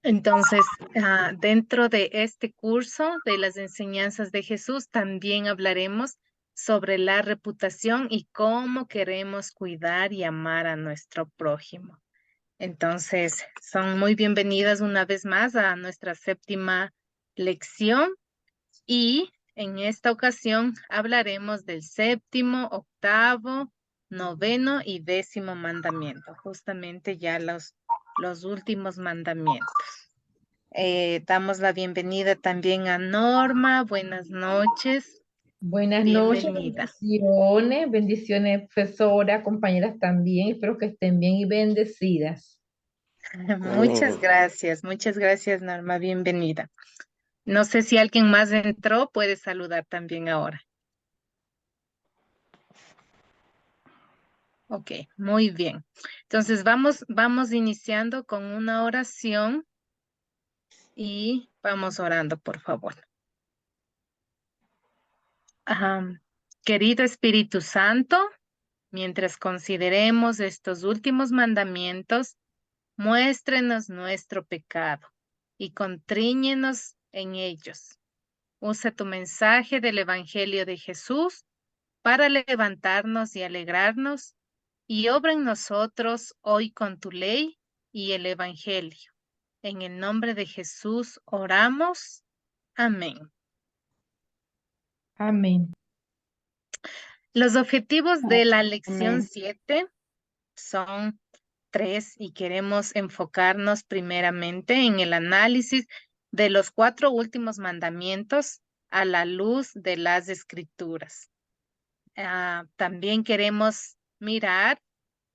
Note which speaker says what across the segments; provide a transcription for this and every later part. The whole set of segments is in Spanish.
Speaker 1: Entonces, dentro de este curso de las enseñanzas de Jesús, también hablaremos sobre la reputación y cómo queremos cuidar y amar a nuestro prójimo. Entonces, son muy bienvenidas una vez más a nuestra séptima lección y en esta ocasión hablaremos del séptimo, octavo, noveno y décimo mandamiento, justamente ya los últimos mandamientos. Damos la bienvenida también a Norma. Buenas noches.
Speaker 2: Buenas noches,
Speaker 1: Bienvenida.
Speaker 2: bendiciones, profesora, compañeras también. Espero que estén bien y bendecidas.
Speaker 1: Muchas gracias, Norma. Bienvenida. No sé si alguien más entró, puede saludar también ahora. Ok, muy bien. Entonces vamos iniciando con una oración y vamos orando, por favor. Querido Espíritu Santo, mientras consideremos estos últimos mandamientos, muéstrenos nuestro pecado y contríñenos en ellos. Usa tu mensaje del Evangelio de Jesús para levantarnos y alegrarnos y obra en nosotros hoy con tu ley y el Evangelio. En el nombre de Jesús oramos. Amén.
Speaker 2: Amén.
Speaker 1: Los objetivos de la lección
Speaker 3: Amén.
Speaker 1: 7 son tres y queremos enfocarnos primeramente en el análisis de los 4 últimos mandamientos a la luz de las escrituras. También queremos mirar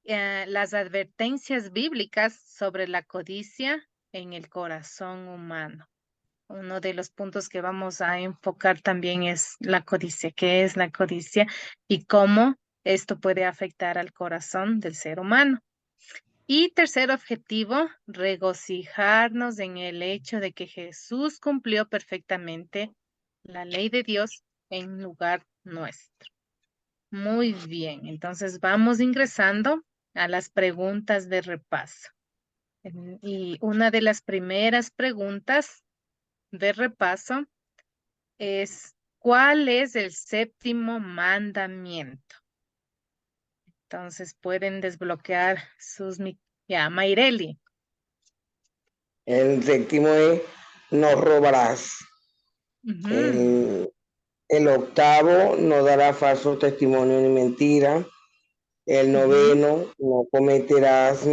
Speaker 1: las advertencias bíblicas sobre la codicia en el corazón humano. Uno de los puntos que vamos a enfocar también es la codicia, qué es la codicia y cómo esto puede afectar al corazón del ser humano. Y tercer objetivo, regocijarnos en el hecho de que Jesús cumplió perfectamente la ley de Dios en lugar nuestro. Muy bien, entonces vamos ingresando a las preguntas de repaso. Y una de las primeras preguntas de repaso es, ¿cuál es el séptimo mandamiento? Entonces pueden desbloquear ya, Mayreli.
Speaker 3: El séptimo es no robarás.
Speaker 1: Ujú,
Speaker 3: El octavo no dará falso testimonio ni mentira. El
Speaker 1: ujú,
Speaker 3: noveno no cometerás,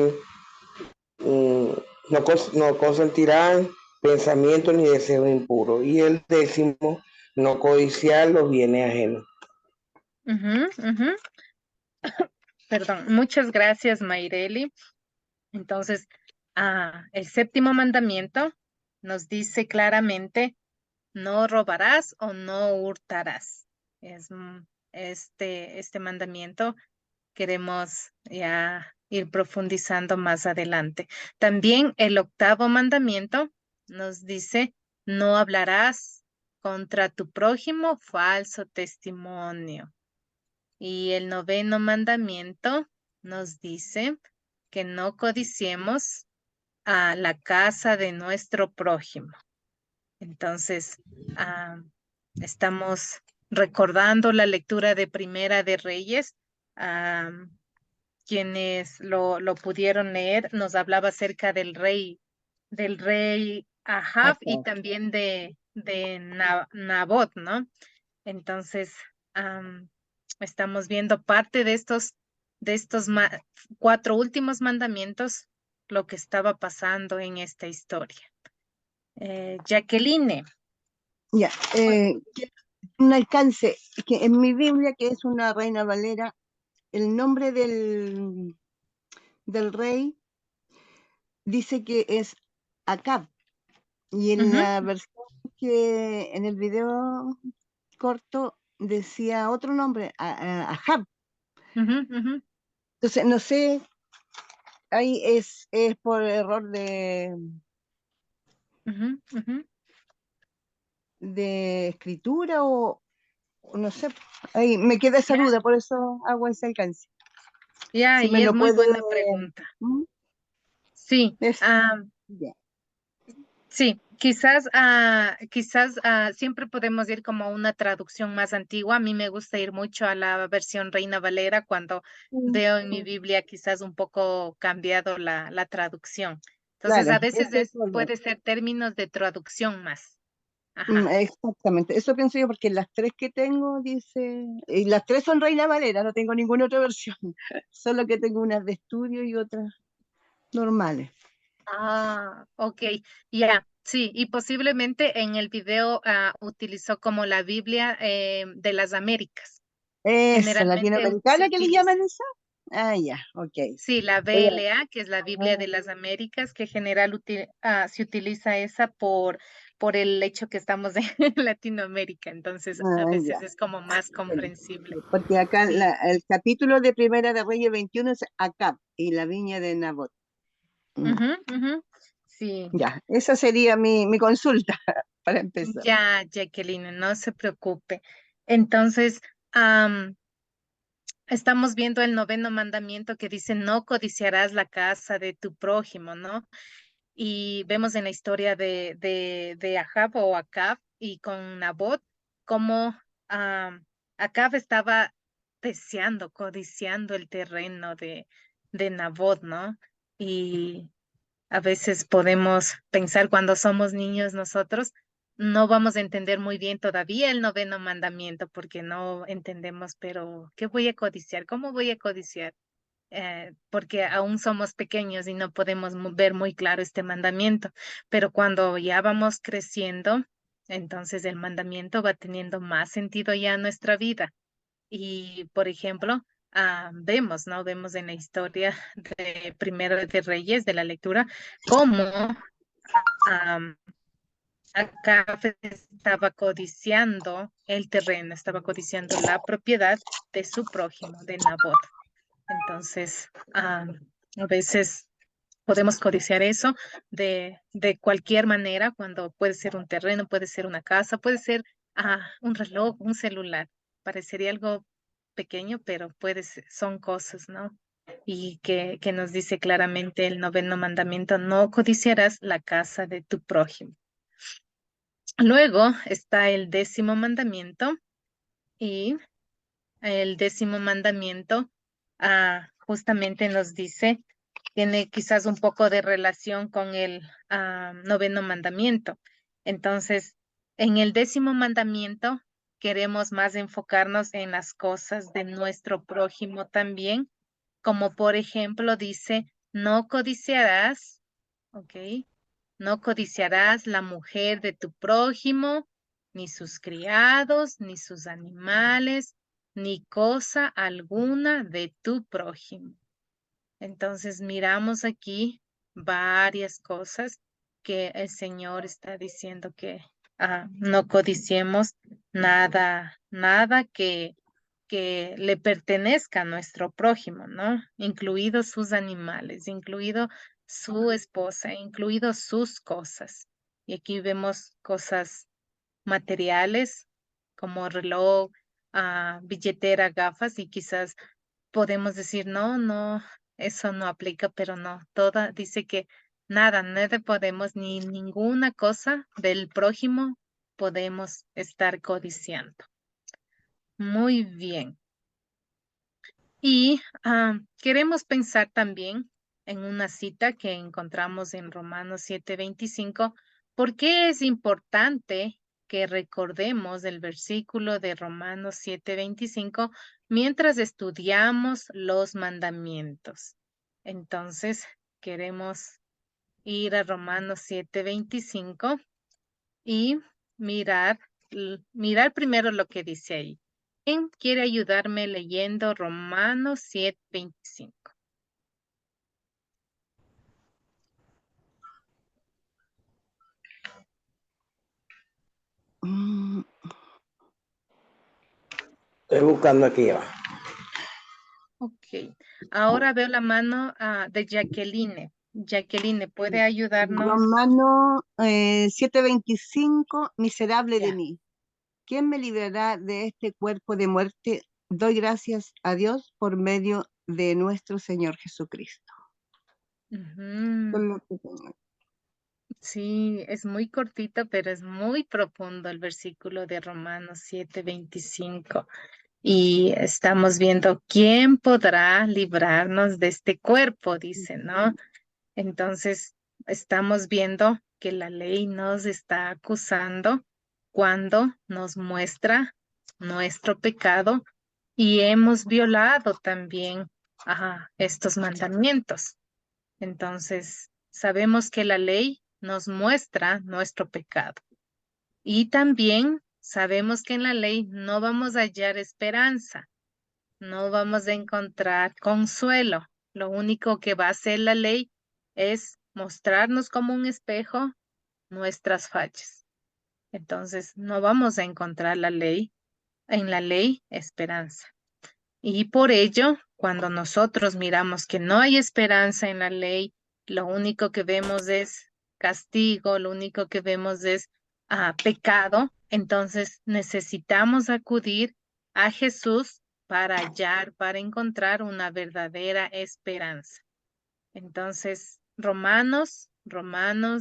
Speaker 3: no consentirás pensamiento ni deseo impuro. Y el décimo no codiciar los bienes ajenos.
Speaker 1: ujú, ujú. Perdón, muchas gracias, Mayreli. Entonces, el séptimo mandamiento nos dice claramente, no robarás o no hurtarás. Es, este mandamiento queremos ya ir profundizando más adelante. También el octavo mandamiento nos dice, no hablarás contra tu prójimo falso testimonio. Y el noveno mandamiento nos dice que no codiciemos a la casa de nuestro prójimo. Entonces, ah, estamos recordando la lectura de Primera de Reyes. ah, Quienes lo pudieron leer, nos hablaba acerca del rey Ahab y también de Nabot, ¿no? Entonces, estamos viendo parte de estos 4 últimos mandamientos, lo que estaba pasando en esta historia. Jacqueline.
Speaker 4: Ya, un alcance, que en mi Biblia, que es una Reina Valera, el nombre del rey dice que es Acab, y en
Speaker 1: Ujú,
Speaker 4: la versión que en el video corto decía otro nombre, Ahab.
Speaker 1: ujú, ujú,
Speaker 4: Entonces, no sé, ahí es por error
Speaker 1: ujú, ujú.
Speaker 4: de escritura o no sé, ahí me queda esa
Speaker 1: Ya,
Speaker 4: duda, por eso hago ese alcance.
Speaker 1: ya,
Speaker 4: Si
Speaker 1: y
Speaker 4: me
Speaker 1: es
Speaker 4: lo
Speaker 1: muy
Speaker 4: puede...
Speaker 1: buena pregunta.
Speaker 4: ¿Mm?
Speaker 1: Sí,
Speaker 4: Es, ya.
Speaker 1: Sí, quizás siempre podemos ir como a una traducción más antigua. A mí me gusta ir mucho a la versión Reina Valera cuando
Speaker 4: Mm,
Speaker 1: veo en mi
Speaker 4: mm,
Speaker 1: Biblia quizás un poco cambiado la traducción. Entonces,
Speaker 4: claro,
Speaker 1: a veces
Speaker 4: ese es
Speaker 1: puede ser términos de traducción más.
Speaker 4: mm,
Speaker 1: Ajá.
Speaker 4: exactamente, eso pienso yo porque las tres que tengo dice, y las tres son Reina Valera, no tengo ninguna otra versión, solo que tengo unas de estudio y otras normales.
Speaker 1: Ok, ya, sí, y posiblemente en el video utilizó como la Biblia de las Américas.
Speaker 4: Esa,
Speaker 1: Generalmente se
Speaker 4: latinoamericana que le
Speaker 1: utiliza.
Speaker 4: llaman esa. Ah, ya, ok.
Speaker 1: Sí, la
Speaker 4: Voy a-
Speaker 1: BLA, que es la Biblia de las Américas, que se utiliza esa por el hecho que estamos en Latinoamérica, entonces a veces
Speaker 4: ya.
Speaker 1: es como más
Speaker 4: Sí,
Speaker 1: comprensible.
Speaker 4: sí, porque acá
Speaker 1: Sí.
Speaker 4: el capítulo de Primera de Reyes 21 es Acab y la viña de Nabot. Mm,
Speaker 1: Ujú, ujú. Sí,
Speaker 4: ya, esa sería mi consulta para empezar.
Speaker 1: ya, Jacqueline, no se preocupe. Entonces, am, estamos viendo el noveno mandamiento que dice, no codiciarás la casa de tu prójimo, ¿no? Y vemos en la historia de Ahab o Acab y con Nabot cómo Acab estaba deseando, codiciando el terreno de Nabot, ¿no? Y a veces podemos pensar cuando somos niños nosotros, no vamos a entender muy bien todavía el noveno mandamiento porque no entendemos, pero ¿qué voy a codiciar? ¿Cómo voy a codiciar? Porque aún somos pequeños y no podemos ver muy claro este mandamiento, pero cuando ya vamos creciendo, entonces el mandamiento va teniendo más sentido ya en nuestra vida. Y, por ejemplo, vemos, ¿no? Vemos en la historia de Primero de Reyes, de la lectura, cómo am, Acab estaba codiciando el terreno, estaba codiciando la propiedad de su prójimo, de Nabot. Entonces, a veces podemos codiciar eso de cualquier manera, cuando puede ser un terreno, puede ser una casa, puede ser un reloj, un celular. Parecería algo pequeño, pero son cosas, ¿no? Y que nos dice claramente el noveno mandamiento, no codiciarás la casa de tu prójimo. Luego está el décimo mandamiento y el décimo mandamiento justamente nos dice, tiene quizás un poco de relación con el noveno mandamiento. Entonces, en el décimo mandamiento queremos más enfocarnos en las cosas de nuestro prójimo también, como por ejemplo dice, no codiciarás, ¿ok? No codiciarás la mujer de tu prójimo, ni sus criados, ni sus animales, ni cosa alguna de tu prójimo. Entonces miramos aquí varias cosas que el Señor está diciendo que no codiciemos nada que le pertenezca a nuestro prójimo, ¿no? Incluidos sus animales, incluido su esposa, incluidos sus cosas. Y aquí vemos cosas materiales como reloj, billetera, gafas, y quizás podemos decir, no, eso no aplica, pero no, toda dice que nada podemos, ni ninguna cosa del prójimo podemos estar codiciando. Muy bien. Y queremos pensar también en una cita que encontramos en Romanos 7:25. ¿Por qué es importante que recordemos el versículo de Romanos 7:25 mientras estudiamos los mandamientos? Entonces, queremos ir a Romanos 7:25 y mirar primero lo que dice ahí. ¿Quién quiere ayudarme leyendo Romanos 7:25?
Speaker 4: Mm,
Speaker 3: Estoy buscando aquí ya.
Speaker 1: Ok. Ahora veo la mano de Jacqueline. Jacqueline, ¿puede ayudarnos?
Speaker 4: Romano 7:25, miserable de
Speaker 1: Ya.
Speaker 4: mí. ¿Quién me librará de este cuerpo de muerte? Doy gracias a Dios por medio de nuestro Señor Jesucristo. Eso
Speaker 1: Ujú.
Speaker 4: es lo que tengo.
Speaker 1: Sí, es muy cortito, pero es muy profundo el versículo de Romanos 7:25. Y estamos viendo quién podrá librarnos de este cuerpo, dice, ¿no? Entonces, estamos viendo que la ley nos está acusando cuando nos muestra nuestro pecado y hemos violado también estos mandamientos. Entonces, sabemos que la ley nos muestra nuestro pecado y también sabemos que en la ley no vamos a hallar esperanza, no vamos a encontrar consuelo. Lo único que va a hacer la ley es mostrarnos como un espejo nuestras fallas. Entonces, no vamos a encontrar en la ley esperanza. Y por ello, cuando nosotros miramos que no hay esperanza en la ley, lo único que vemos es castigo, lo único que vemos es pecado, entonces necesitamos acudir a Jesús para hallar, para encontrar una verdadera esperanza. Entonces, Romanos,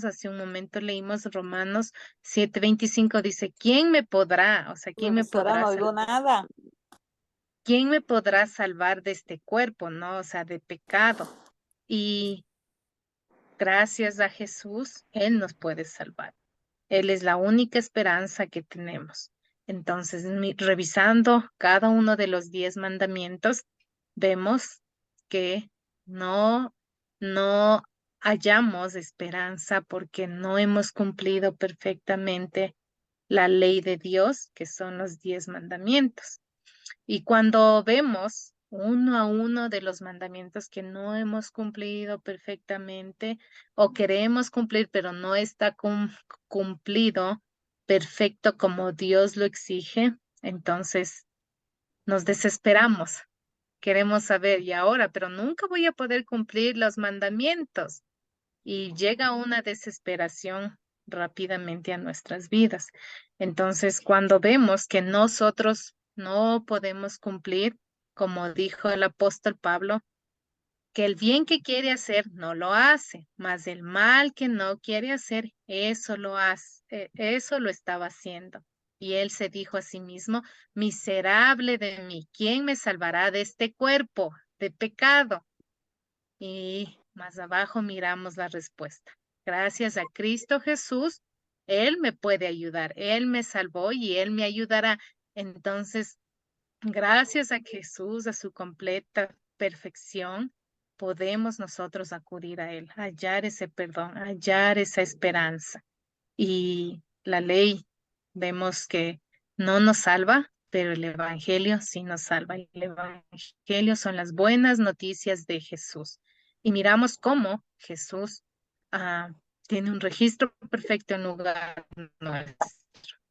Speaker 1: hace un momento leímos Romanos 7:25, dice, ¿quién me podrá, o sea, quién me
Speaker 5: Profesora,
Speaker 1: podrá
Speaker 5: no oigo
Speaker 1: salvar?
Speaker 5: nada.
Speaker 1: ¿Quién me podrá salvar de este cuerpo, no? O sea, de pecado. Y gracias a Jesús, Él nos puede salvar. Él es la única esperanza que tenemos. Entonces, revisando cada uno de los 10 mandamientos, vemos que no, no hallamos esperanza porque no hemos cumplido perfectamente la ley de Dios, que son los 10 mandamientos. Y cuando vemos uno a uno de los mandamientos que no hemos cumplido perfectamente o queremos cumplir, pero no está cumplido perfecto como Dios lo exige, entonces nos desesperamos. Queremos saber, y ahora, pero nunca voy a poder cumplir los mandamientos. Y llega una desesperación rápidamente a nuestras vidas. Entonces, cuando vemos que nosotros no podemos cumplir, como dijo el apóstol Pablo, que el bien que quiere hacer no lo hace, mas el mal que no quiere hacer, eso lo hace, eso lo estaba haciendo. Y él se dijo a sí mismo, miserable de mí, ¿quién me salvará de este cuerpo de pecado? Y más abajo miramos la respuesta. Gracias a Cristo Jesús, Él me puede ayudar, Él me salvó y Él me ayudará. Entonces, gracias a Jesús, a su completa perfección, podemos nosotros acudir a Él, hallar ese perdón, hallar esa esperanza. Y la ley, vemos que no nos salva, pero el Evangelio sí nos salva. El Evangelio son las buenas noticias de Jesús. Y miramos cómo Jesús tiene un registro perfecto en lugar nuestro,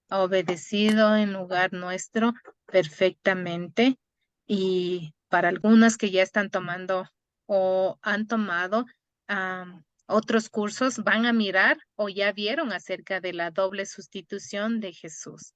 Speaker 1: ha obedecido en lugar nuestro perfectamente. Y para algunas que ya están tomando o han tomado otros cursos, van a mirar o ya vieron acerca de la doble sustitución de Jesús.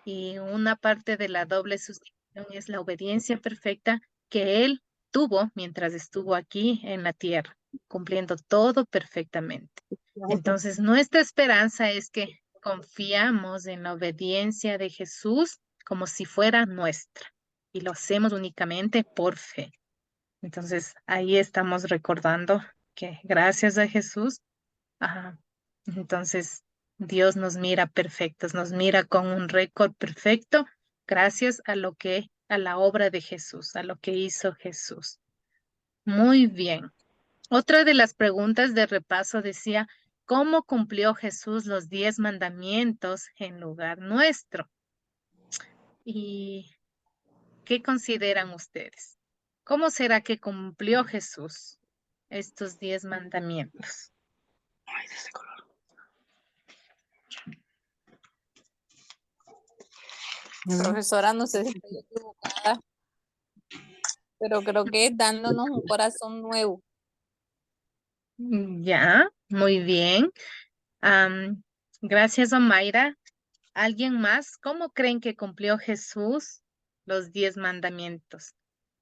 Speaker 1: Y una parte de la doble sustitución es la obediencia perfecta que Él tuvo mientras estuvo aquí en la tierra, cumpliendo todo perfectamente. Entonces, nuestra esperanza es que confiamos en la obediencia de Jesús como si fuera nuestra y lo hacemos únicamente por fe. Entonces, ahí estamos recordando que gracias a Jesús, entonces Dios nos mira perfectos, nos mira con un récord perfecto gracias a la obra de Jesús, a lo que hizo Jesús. Muy bien. Otra de las preguntas de repaso decía, ¿cómo cumplió Jesús los 10 mandamientos en lugar nuestro? ¿Y qué consideran ustedes? ¿Cómo será que cumplió Jesús estos 10 mandamientos?
Speaker 5: Profesora, no sé si estoy equivocada, pero creo que es dándonos un corazón nuevo.
Speaker 1: Ya, muy bien. Gracias, Omaira. ¿Alguien más? ¿Cómo creen que cumplió Jesús los 10 mandamientos?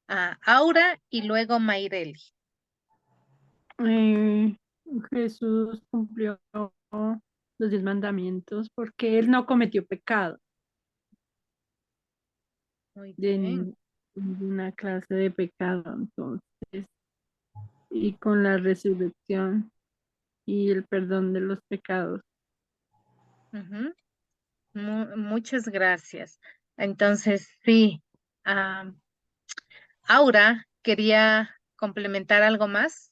Speaker 1: Aura y luego Mayreli.
Speaker 6: Jesús cumplió los 10 mandamientos porque él no cometió pecado,
Speaker 1: Muy
Speaker 6: de
Speaker 1: bien.
Speaker 6: ninguna clase de pecado. Entonces, y con la resurrección y el perdón de los pecados.
Speaker 1: Ujú. Muchas gracias. Entonces, sí. ah, Aura, quería complementar algo más.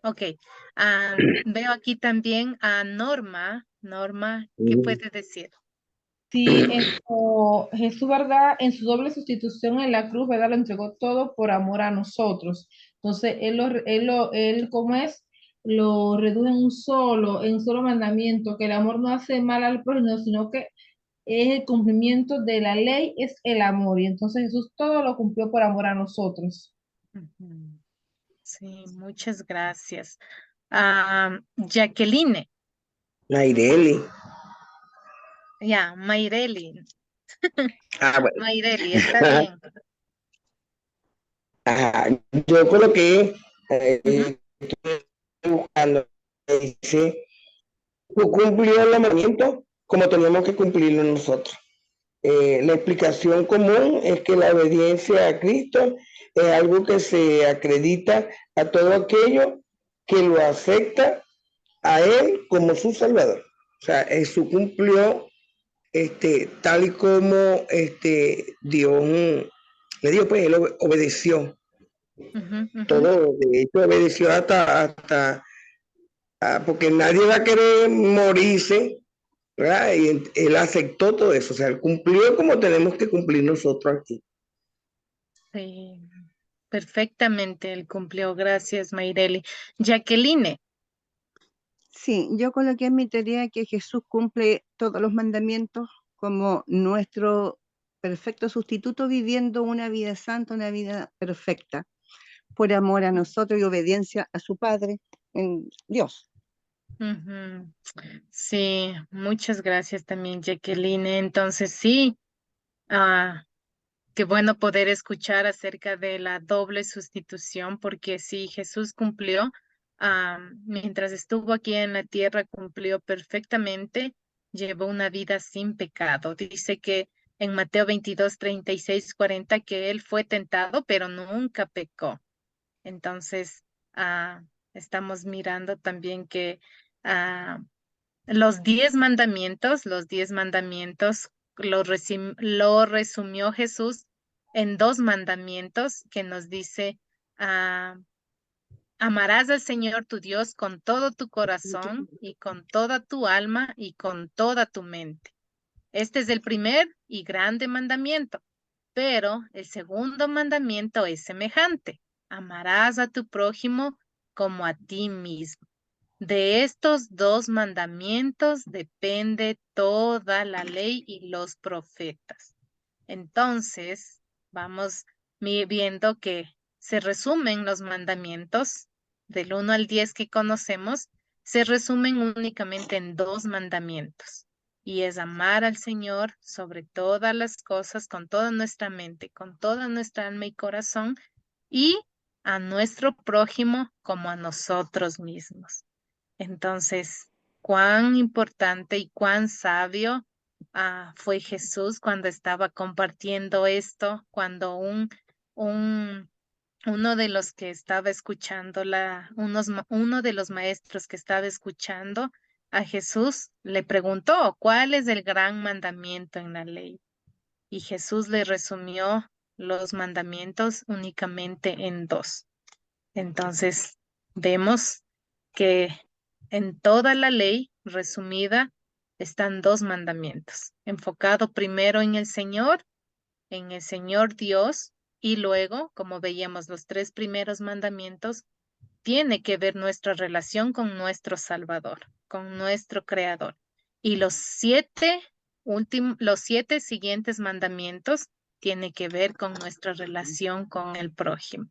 Speaker 1: Ok. Veo aquí también a Norma. Norma, ¿qué puedes decir?
Speaker 2: Sí, Jesús, ¿verdad? En su doble sustitución en la cruz, ¿verdad? Lo entregó todo por amor a nosotros. Entonces, ¿cómo es? Lo redujo en un solo mandamiento, que el amor no hace mal al prójimo, sino que es el cumplimiento de la ley, es el amor. Y entonces Jesús todo lo cumplió por amor a nosotros.
Speaker 1: Ujú. Sí, muchas gracias. Jacqueline,
Speaker 3: Naireli.
Speaker 1: ya, Mayreli.
Speaker 3: Bueno.
Speaker 1: Mayreli, está bien.
Speaker 3: Ajá. Yo coloqué,
Speaker 1: Ujú,
Speaker 3: estoy buscando, dice, tú cumplió el mandamiento como teníamos que cumplirlo nosotros. La explicación común es que la obediencia a Cristo es algo que se acredita a todo aquello que lo acepta a Él como su Salvador. O sea, Jesús cumplió tal y como Dios le dijo, pues Él obedeció.
Speaker 1: ujú, ujú.
Speaker 3: Todo, de hecho, obedeció porque nadie va a querer morirse, ¿verdad? Y Él aceptó todo eso, o sea, Él cumplió como tenemos que cumplir nosotros aquí.
Speaker 1: Sí, perfectamente él cumplió. Gracias, Mayreli. Jacqueline,
Speaker 4: Sí, yo coloqué en mi teoría que Jesús cumple todos los mandamientos como nuestro perfecto sustituto, viviendo una vida santa, una vida perfecta, por amor a nosotros y obediencia a su Padre, en Dios.
Speaker 1: ujú. Sí, muchas gracias también, Jacqueline. Entonces, sí, ah, qué bueno poder escuchar acerca de la doble sustitución, porque sí, Jesús cumplió, mientras estuvo aquí en la tierra, cumplió perfectamente, llevó una vida sin pecado. Dice que en Mateo 22, 36, 40, que él fue tentado, pero nunca pecó. Entonces, estamos mirando también que ah, los 10 mandamientos lo resumió Jesús en 2 mandamientos que nos dice, ah, amarás al Señor tu Dios con todo tu corazón y con toda tu alma y con toda tu mente. Este es el primer y grande mandamiento, pero el segundo mandamiento es semejante. Amarás a tu prójimo como a ti mismo. De estos 2 mandamientos depende toda la ley y los profetas. Entonces, vamos viendo que se resumen los mandamientos del 1 al 10 que conocemos, se resumen únicamente en 2 mandamientos. Y es amar al Señor sobre todas las cosas, con toda nuestra mente, con toda nuestra alma y corazón, y a nuestro prójimo como a nosotros mismos. Entonces, cuán importante y cuán sabio fue Jesús cuando estaba compartiendo esto, cuando uno de los que estaba escuchando, uno de los maestros que estaba escuchando a Jesús le preguntó, ¿cuál es el gran mandamiento en la ley? Y Jesús le resumió los mandamientos únicamente en 2. Entonces, vemos que en toda la ley resumida están 2 mandamientos, enfocado primero en el Señor Dios, y luego, como veíamos, los 3 primeros mandamientos, tiene que ver nuestra relación con nuestro Salvador, con nuestro Creador. Y los 7 siguientes mandamientos tiene que ver con nuestra relación con el prójimo.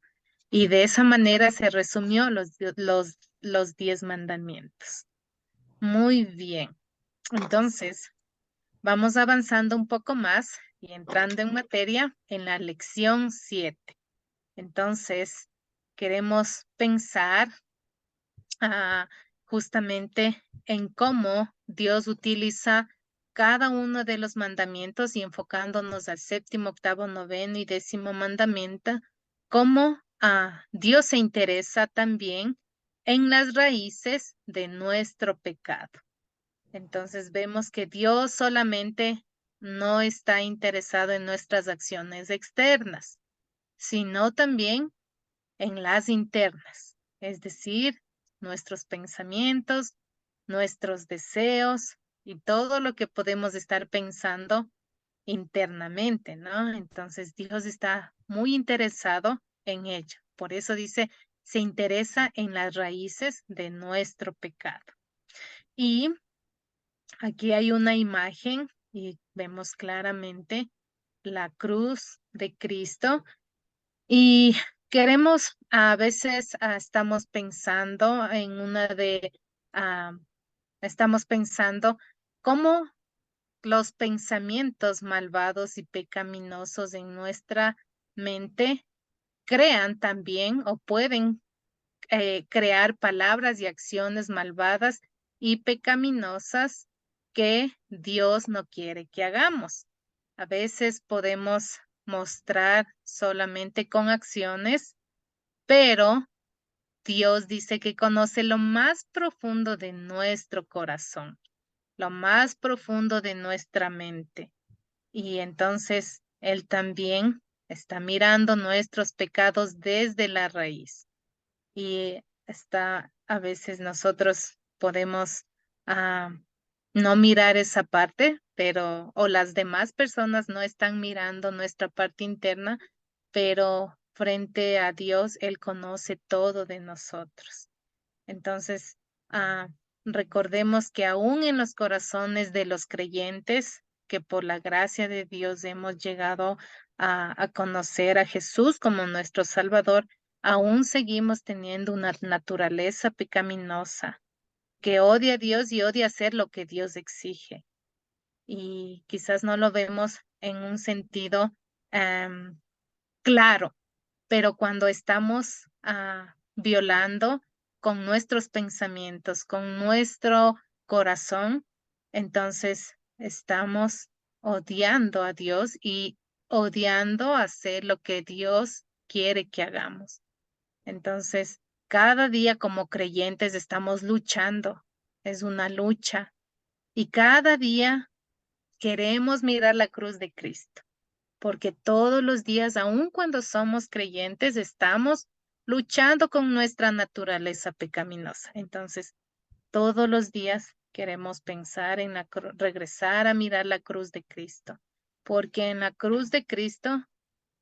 Speaker 1: Y de esa manera se resumió los 10 mandamientos. Muy bien. Entonces, vamos avanzando un poco más y entrando en materia en la lección 7. Entonces, queremos pensar justamente en cómo Dios utiliza cada uno de los mandamientos y enfocándonos al séptimo, octavo, noveno y décimo mandamiento, cómo Dios se interesa también en las raíces de nuestro pecado. Entonces vemos que Dios solamente no está interesado en nuestras acciones externas, sino también en las internas, es decir, nuestros pensamientos, nuestros deseos y todo lo que podemos estar pensando internamente, ¿no? Entonces Dios está muy interesado en ello. Por eso dice, se interesa en las raíces de nuestro pecado. Y aquí hay una imagen y vemos claramente la cruz de Cristo. Y queremos, a veces estamos pensando en estamos pensando cómo los pensamientos malvados y pecaminosos en nuestra mente crean también o pueden crear palabras y acciones malvadas y pecaminosas que Dios no quiere que hagamos. A veces podemos mostrar solamente con acciones, pero Dios dice que conoce lo más profundo de nuestro corazón, lo más profundo de nuestra mente. Y entonces Él también está mirando nuestros pecados desde la raíz. Y a veces nosotros podemos no mirar esa parte, o las demás personas no están mirando nuestra parte interna, pero frente a Dios, Él conoce todo de nosotros. Entonces, recordemos que aún en los corazones de los creyentes, que por la gracia de Dios hemos llegado a conocer a Jesús como nuestro Salvador, aún seguimos teniendo una naturaleza pecaminosa que odia a Dios y odia hacer lo que Dios exige. Y quizás no lo vemos en un sentido claro, pero cuando estamos violando con nuestros pensamientos, con nuestro corazón, entonces estamos odiando a Dios y odiando hacer lo que Dios quiere que hagamos. Entonces, cada día como creyentes estamos luchando, es una lucha, y cada día queremos mirar la cruz de Cristo, porque todos los días, aun cuando somos creyentes, estamos luchando con nuestra naturaleza pecaminosa. Entonces, todos los días queremos pensar en regresar a mirar la cruz de Cristo, porque en la cruz de Cristo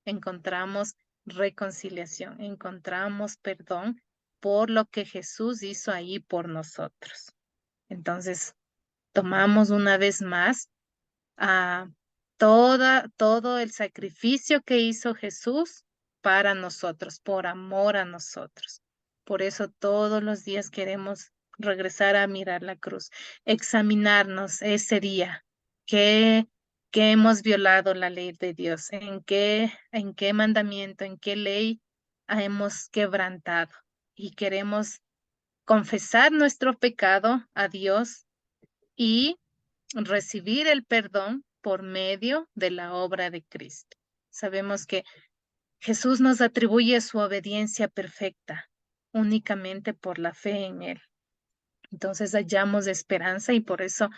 Speaker 1: encontramos reconciliación, encontramos perdón por lo que Jesús hizo ahí por nosotros. Entonces, tomamos una vez más a todo el sacrificio que hizo Jesús para nosotros, por amor a nosotros. Por eso todos los días queremos regresar a mirar la cruz, examinarnos ese día, que hemos violado la ley de Dios, en qué mandamiento, en qué ley hemos quebrantado, y queremos confesar nuestro pecado a Dios y recibir el perdón por medio de la obra de Cristo. Sabemos que Jesús nos atribuye su obediencia perfecta únicamente por la fe en Él. Entonces hallamos esperanza, y por eso,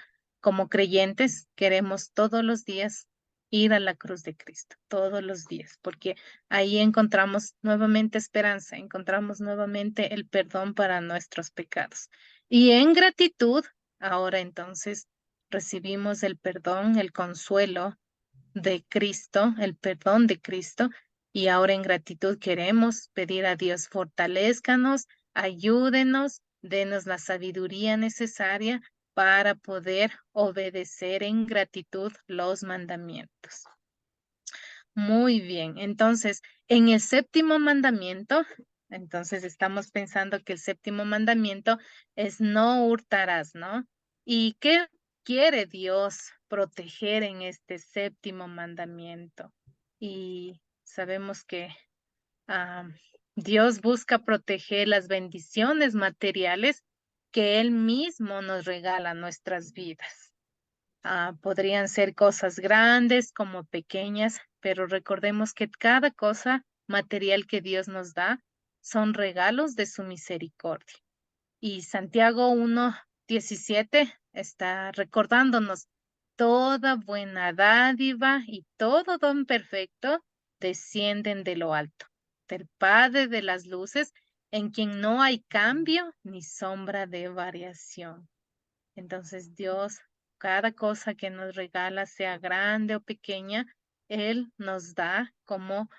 Speaker 1: como creyentes, queremos todos los días ir a la cruz de Cristo, todos los días, porque ahí encontramos nuevamente esperanza, encontramos nuevamente el perdón para nuestros pecados. Y en gratitud, ahora entonces recibimos el perdón, el consuelo de Cristo, el perdón de Cristo, y ahora en gratitud queremos pedir a Dios, fortalézcanos, ayúdenos, denos la sabiduría necesaria para poder obedecer en gratitud los mandamientos. Muy bien, entonces, en el séptimo mandamiento, entonces estamos pensando que el séptimo mandamiento es no hurtarás, ¿no? ¿Y qué quiere Dios proteger en este séptimo mandamiento? Y sabemos que Dios busca proteger las bendiciones materiales que Él mismo nos regala a nuestras vidas. Podrían ser cosas grandes como pequeñas, pero recordemos que cada cosa material que Dios nos da son regalos de su misericordia. Y Santiago 1:17 está recordándonos: toda buena dádiva y todo don perfecto descienden de lo alto, del Padre de las luces, en quien no hay cambio ni sombra de variación. Entonces Dios, cada cosa que nos regala, sea grande o pequeña, Él nos da como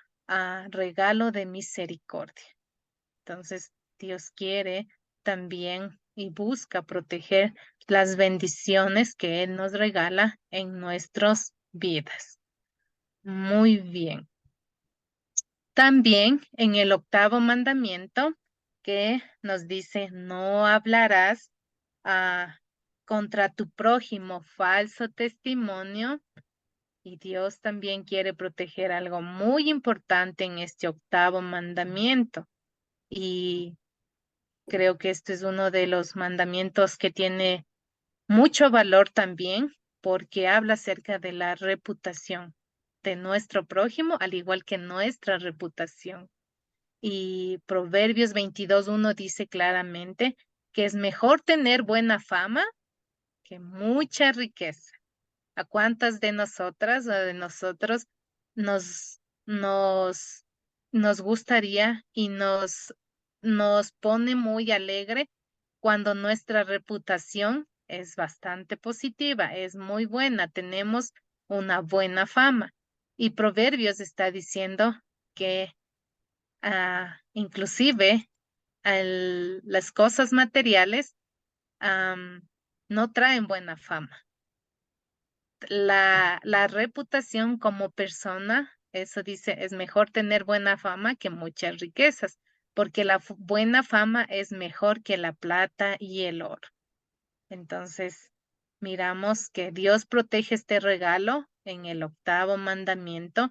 Speaker 1: regalo de misericordia. Entonces Dios quiere también y busca proteger las bendiciones que Él nos regala en nuestras vidas. Muy bien. También en el 8º mandamiento, que nos dice: no hablarás contra tu prójimo falso testimonio. Y Dios también quiere proteger algo muy importante en este 8º mandamiento. Y creo que este es uno de los mandamientos que tiene mucho valor también, porque habla acerca de la reputación de nuestro prójimo, al igual que nuestra reputación. Y Proverbios 22:1 dice claramente que es mejor tener buena fama que mucha riqueza. ¿A cuántas de nosotras o de nosotros nos, nos, nos gustaría y nos pone muy alegre cuando nuestra reputación es bastante positiva, es muy buena, tenemos una buena fama? Y Proverbios está diciendo que inclusive las cosas materiales no traen buena fama. La reputación como persona, eso dice, es mejor tener buena fama que muchas riquezas, porque la buena fama es mejor que la plata y el oro. Entonces, miramos que Dios protege este regalo en el 8º mandamiento,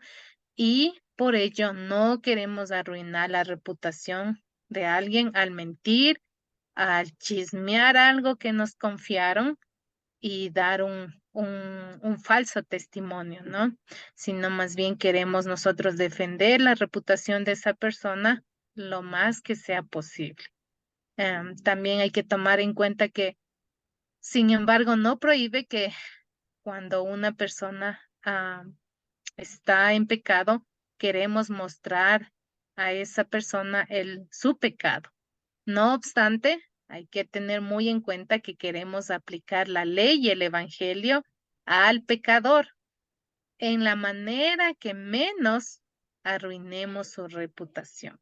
Speaker 1: y por ello no queremos arruinar la reputación de alguien al mentir, al chismear algo que nos confiaron y dar un falso testimonio, ¿no? Sino más bien queremos nosotros defender la reputación de esa persona lo más que sea posible. También hay que tomar en cuenta que, sin embargo, no prohíbe que cuando una persona está en pecado, queremos mostrar a esa persona su pecado. No obstante, hay que tener muy en cuenta que queremos aplicar la ley y el evangelio al pecador en la manera que menos arruinemos su reputación.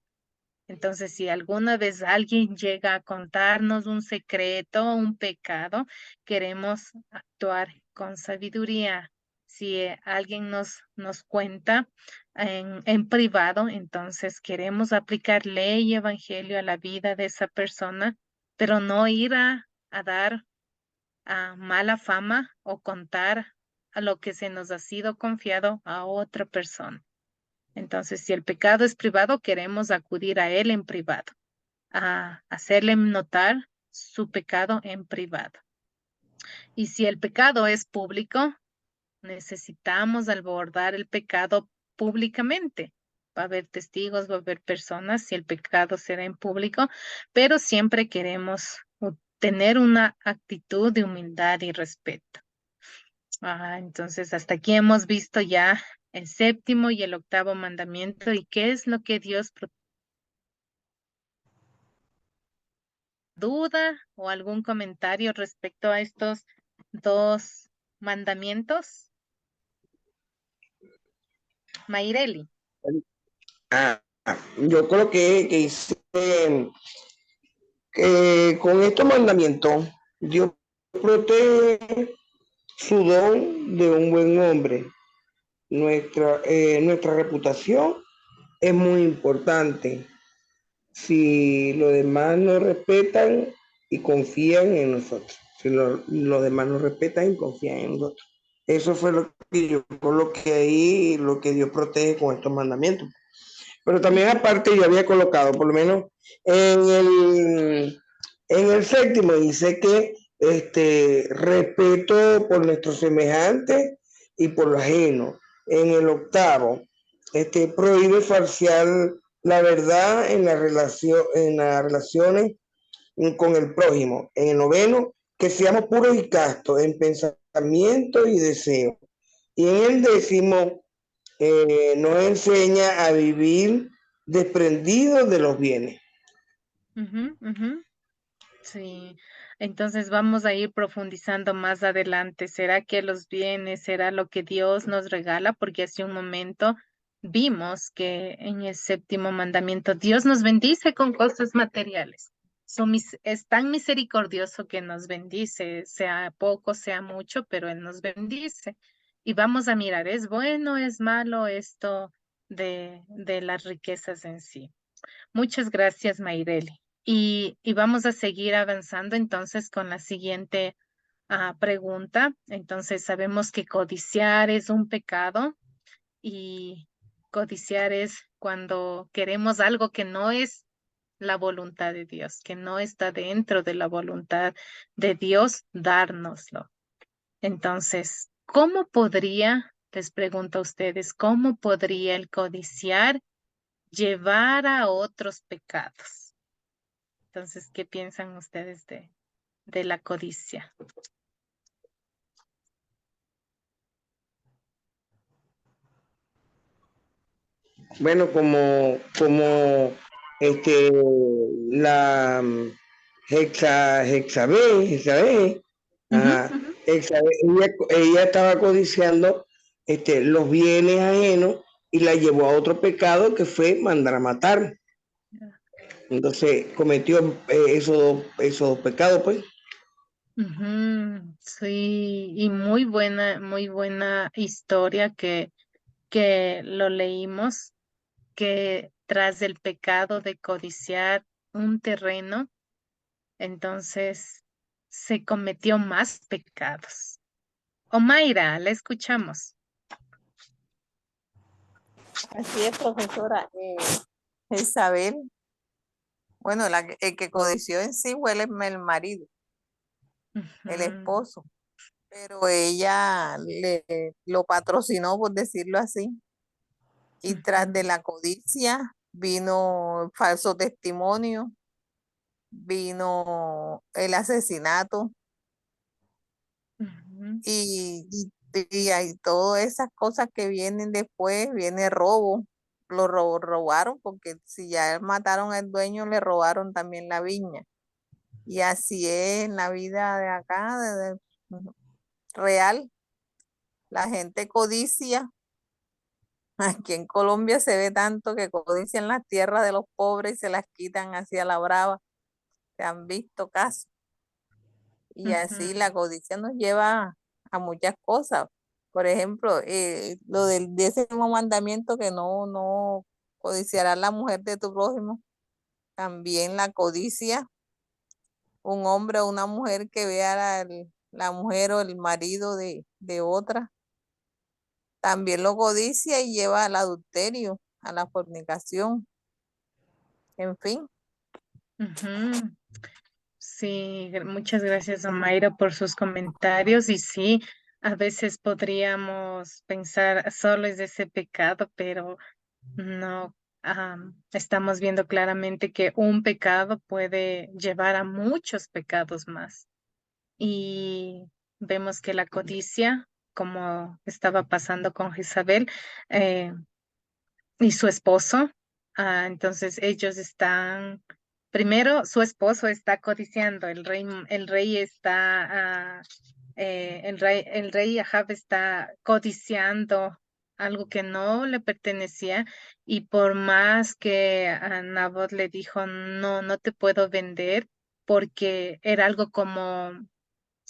Speaker 1: Entonces, si alguna vez alguien llega a contarnos un secreto o un pecado, queremos actuar con sabiduría. Si alguien nos cuenta en privado, entonces queremos aplicar ley y evangelio a la vida de esa persona, pero no ir a dar mala fama o contar a lo que se nos ha sido confiado a otra persona. Entonces, si el pecado es privado, queremos acudir a él en privado, a hacerle notar su pecado en privado. Y si el pecado es público, necesitamos abordar el pecado públicamente. Va a haber testigos, va a haber personas, si el pecado será en público, pero siempre queremos tener una actitud de humildad y respeto. Entonces, hasta aquí hemos visto ya el 7º y el 8º mandamiento y qué es lo que Dios duda o algún comentario respecto a estos 2 mandamientos. Mayreli.
Speaker 3: Yo creo que hice con estos mandamientos Dios protege su don de un buen hombre. Nuestra reputación es muy importante. Si los demás nos respetan y confían en nosotros, si los demás nos respetan y confían en nosotros. Eso fue lo que yo coloqué ahí, lo que Dios protege con estos mandamientos. Pero también aparte yo había colocado, por lo menos en el séptimo dice que respeto por nuestros semejantes y por lo ajeno. En el octavo, prohíbe falsear la verdad en las relaciones con el prójimo. En el noveno, que seamos puros y castos en pensamiento y deseo. Y en el décimo, nos enseña a vivir desprendidos de los bienes.
Speaker 1: Sí, entonces vamos a ir profundizando más adelante. ¿Será que los bienes, será lo que Dios nos regala? Porque hace un momento vimos que en el séptimo mandamiento Dios nos bendice con cosas materiales. Es tan misericordioso que nos bendice, sea poco, sea mucho, pero Él nos bendice. Y vamos a mirar, ¿es bueno, es malo esto de las riquezas en sí? Muchas gracias, Mayreli. Y vamos a seguir avanzando entonces con la siguiente pregunta. Entonces, sabemos que codiciar es un pecado y codiciar es cuando queremos algo que no es la voluntad de Dios, que no está dentro de la voluntad de Dios dárnoslo. Entonces, les pregunto a ustedes, cómo podría el codiciar llevar a otros pecados? Entonces, ¿qué piensan ustedes de la codicia?
Speaker 3: Bueno, como la Hexabé, ajá,
Speaker 1: Ujú.
Speaker 3: Hexabé, ella estaba codiciando los bienes ajenos y la llevó a otro pecado que fue mandar a matar. Entonces cometió esos dos pecados, pues.
Speaker 1: Sí, y muy buena historia que lo leímos, que tras el pecado de codiciar un terreno, entonces se cometió más pecados. Omaira, la escuchamos.
Speaker 5: Así es, profesora. Isabel, bueno, el que codició en sí fue el marido, el
Speaker 1: Ujú,
Speaker 5: esposo, pero ella lo patrocinó, por decirlo así, y tras de
Speaker 1: ujú,
Speaker 5: la codicia vino falso testimonio, vino el asesinato
Speaker 1: ujú,
Speaker 5: y hay todas esas cosas que vienen después, viene robo, robaron porque si ya mataron al dueño, le robaron también la viña. Y así es en la vida de acá, real, la gente codicia. Aquí en Colombia se ve tanto que codician las tierras de los pobres y se las quitan hacia la brava. Se han visto casos. Y así
Speaker 1: ujú.
Speaker 5: la codicia nos lleva a muchas cosas. Por ejemplo, lo del 10º mandamiento, que no codiciarás la mujer de tu prójimo. También la codicia, un hombre o una mujer que vea la mujer o el marido de otra. También lo codicia y lleva al adulterio, a la fornicación, en fin.
Speaker 1: Ujú. Sí, muchas gracias, Omaira, por sus comentarios. Y sí, a veces podríamos pensar solo es ese pecado, pero no. Estamos viendo claramente que un pecado puede llevar a muchos pecados más. Y vemos que la codicia, como estaba pasando con Jezabel, eh, y su esposo. Entonces ellos están, primero su esposo está codiciando, el rey está, el rey Ahab está codiciando algo que no le pertenecía, y por más que a Nabot le dijo, no, no te puedo vender, porque era algo como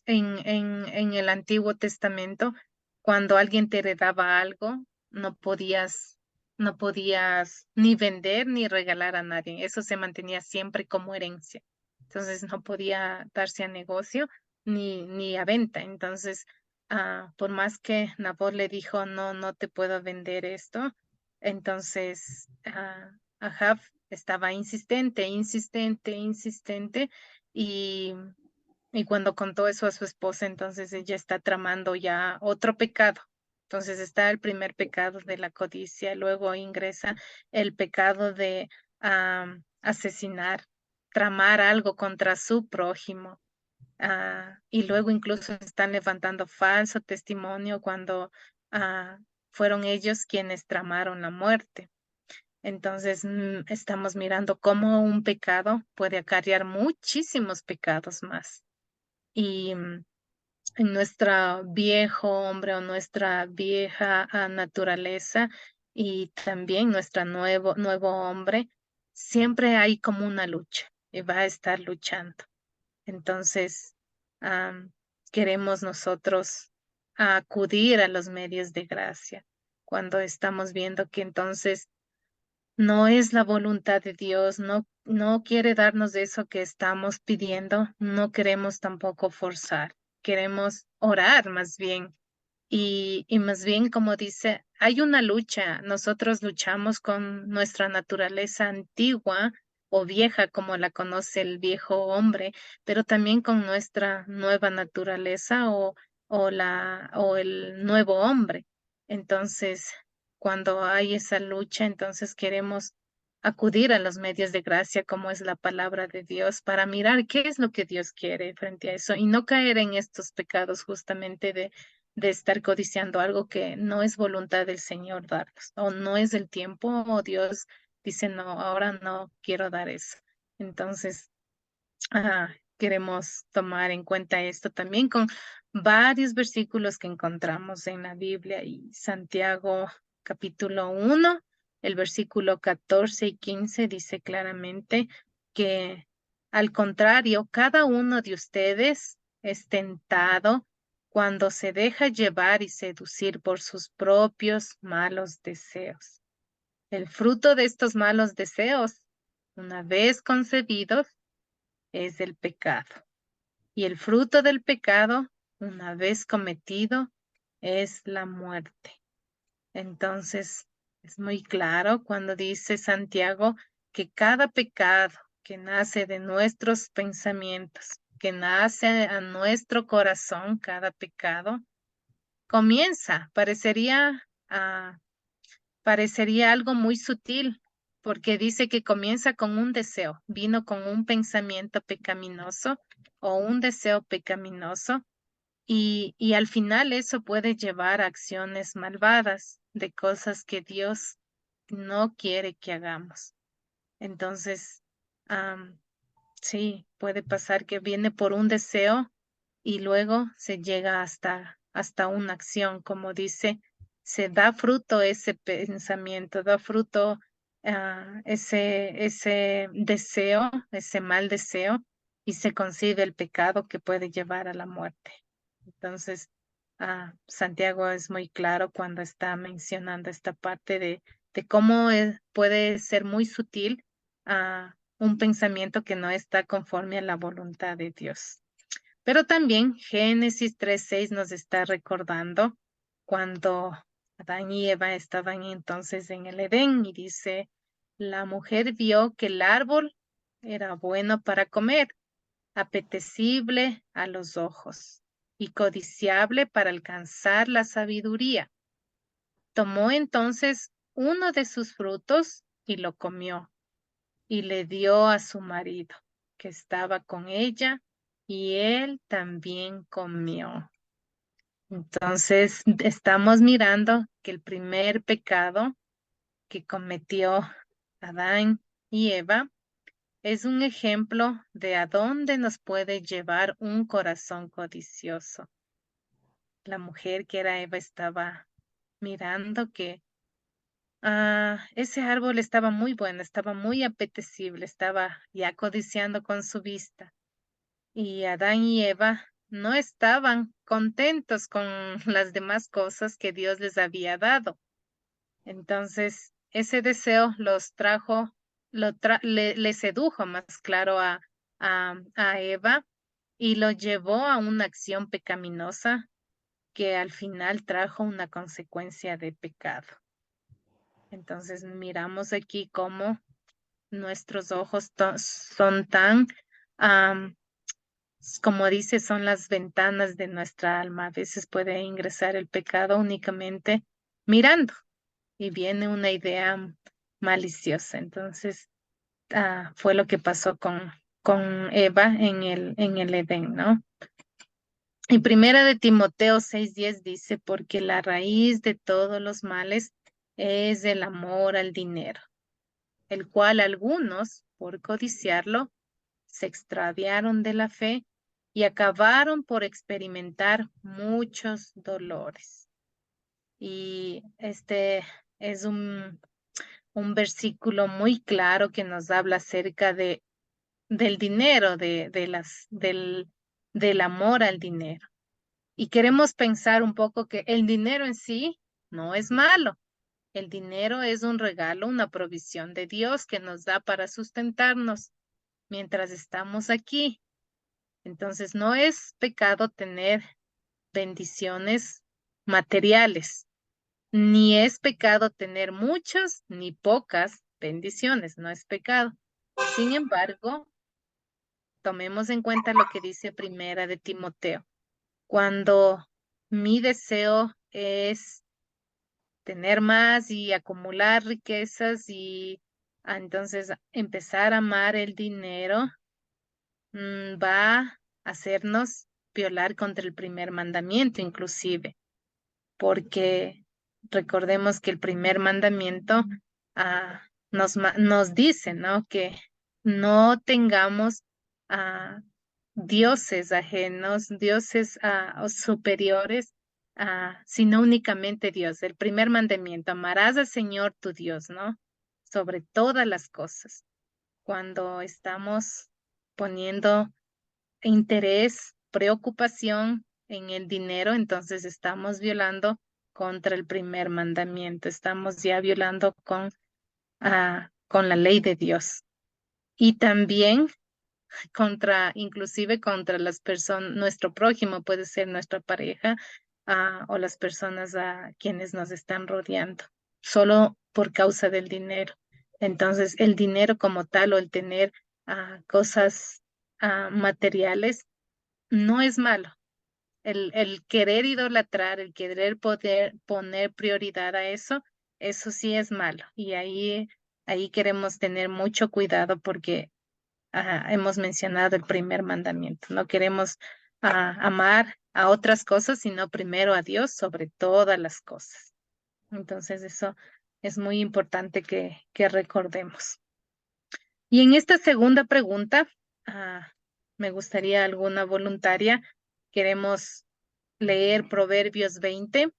Speaker 1: en el Antiguo Testamento, cuando alguien te heredaba algo, no podías, no podías ni vender ni regalar a nadie. Eso se mantenía siempre como herencia. Entonces no podía darse a negocio ni a venta. Entonces, por más que Nabot le dijo, no, no te puedo vender esto, Entonces, Ahab estaba insistente, y, y cuando contó eso a su esposa, entonces ella está tramando ya otro pecado. Entonces está el primer pecado de la codicia, luego ingresa el pecado de asesinar, tramar algo contra su prójimo. Y luego incluso están levantando falso testimonio cuando fueron ellos quienes tramaron la muerte. Entonces, estamos mirando cómo un pecado puede acarrear muchísimos pecados más. Y en nuestro viejo hombre o nuestra vieja naturaleza y también nuestro nuevo hombre, siempre hay como una lucha y va a estar luchando. Entonces, queremos nosotros acudir a los medios de gracia cuando estamos viendo que entonces no es la voluntad de Dios, no quiere darnos eso que estamos pidiendo, no queremos tampoco forzar, queremos orar más bien. Y más bien, como dice, hay una lucha. Nosotros luchamos con nuestra naturaleza antigua o vieja, como la conoce el viejo hombre, pero también con nuestra nueva naturaleza o el nuevo hombre. Entonces, cuando hay esa lucha, entonces queremos acudir a los medios de gracia, como es la palabra de Dios, para mirar qué es lo que Dios quiere frente a eso y no caer en estos pecados justamente de estar codiciando algo que no es voluntad del Señor darnos, o no es el tiempo, o Dios dice, no, ahora no quiero dar eso. Entonces, queremos tomar en cuenta esto también con varios versículos que encontramos en la Biblia y Santiago capítulo 1, el versículo 14 y 15 dice claramente que al contrario, cada uno de ustedes es tentado cuando se deja llevar y seducir por sus propios malos deseos. El fruto de estos malos deseos, una vez concebidos, es el pecado. Y el fruto del pecado, una vez cometido, es la muerte. Entonces, es muy claro cuando dice Santiago que cada pecado que nace de nuestros pensamientos, que nace a nuestro corazón, cada pecado, parecería algo muy sutil, porque dice que comienza con un deseo, vino con un pensamiento pecaminoso o un deseo pecaminoso, y al final eso puede llevar a acciones malvadas de cosas que Dios no quiere que hagamos. Entonces, sí, puede pasar que viene por un deseo y luego se llega hasta una acción, como dice, se da fruto ese pensamiento, da fruto ese deseo, ese mal deseo, y se concibe el pecado que puede llevar a la muerte. Entonces, Santiago es muy claro cuando está mencionando esta parte de cómo puede ser muy sutil un pensamiento que no está conforme a la voluntad de Dios. Pero también Génesis 3:6 nos está recordando cuando Adán y Eva estaban entonces en el Edén y dice, la mujer vio que el árbol era bueno para comer, apetecible a los ojos y codiciable para alcanzar la sabiduría. Tomó entonces uno de sus frutos y lo comió y le dio a su marido, que estaba con ella, y él también comió. Entonces, estamos mirando que el primer pecado que cometió Adán y Eva es un ejemplo de a dónde nos puede llevar un corazón codicioso. La mujer que era Eva estaba mirando que ese árbol estaba muy bueno, estaba muy apetecible, estaba ya codiciando con su vista. Y Adán y Eva no estaban contentos con las demás cosas que Dios les había dado. Entonces, ese deseo los trajo, le sedujo más claro a Eva y lo llevó a una acción pecaminosa que al final trajo una consecuencia de pecado. Entonces miramos aquí cómo nuestros ojos son tan, como dice, son las ventanas de nuestra alma. A veces puede ingresar el pecado únicamente mirando y viene una idea maliciosa. Entonces, fue lo que pasó con Eva en el Edén, ¿no? Y primera de Timoteo 6:10 dice, porque la raíz de todos los males es el amor al dinero, el cual algunos, por codiciarlo, se extraviaron de la fe y acabaron por experimentar muchos dolores. Y este es un versículo muy claro que nos habla acerca del dinero, del amor al dinero. Y queremos pensar un poco que el dinero en sí no es malo. El dinero es un regalo, una provisión de Dios que nos da para sustentarnos mientras estamos aquí. Entonces, no es pecado tener bendiciones materiales, ni es pecado tener muchas ni pocas bendiciones, no es pecado. Sin embargo, tomemos en cuenta lo que dice primera de Timoteo. Cuando mi deseo es tener más y acumular riquezas y entonces empezar a amar el dinero, va a hacernos violar contra el primer mandamiento inclusive, porque recordemos que el primer mandamiento nos dice, ¿no? Que no tengamos dioses ajenos, dioses o superiores, sino únicamente Dios. El primer mandamiento, amarás al Señor tu Dios, ¿no? Sobre todas las cosas. Cuando estamos poniendo interés, preocupación en el dinero, entonces estamos violando contra el primer mandamiento, estamos ya violando con la ley de Dios. Y también inclusive contra las personas, nuestro prójimo puede ser nuestra pareja, o las personas a quienes nos están rodeando, solo por causa del dinero. Entonces, el dinero como tal o el tener cosas materiales no es malo. El querer idolatrar, el querer poder poner prioridad a eso sí es malo. Y ahí queremos tener mucho cuidado porque hemos mencionado el primer mandamiento. No queremos amar a otras cosas, sino primero a Dios sobre todas las cosas. Entonces eso es muy importante que recordemos. Y en esta segunda pregunta, me gustaría alguna voluntaria. Queremos leer Proverbios 20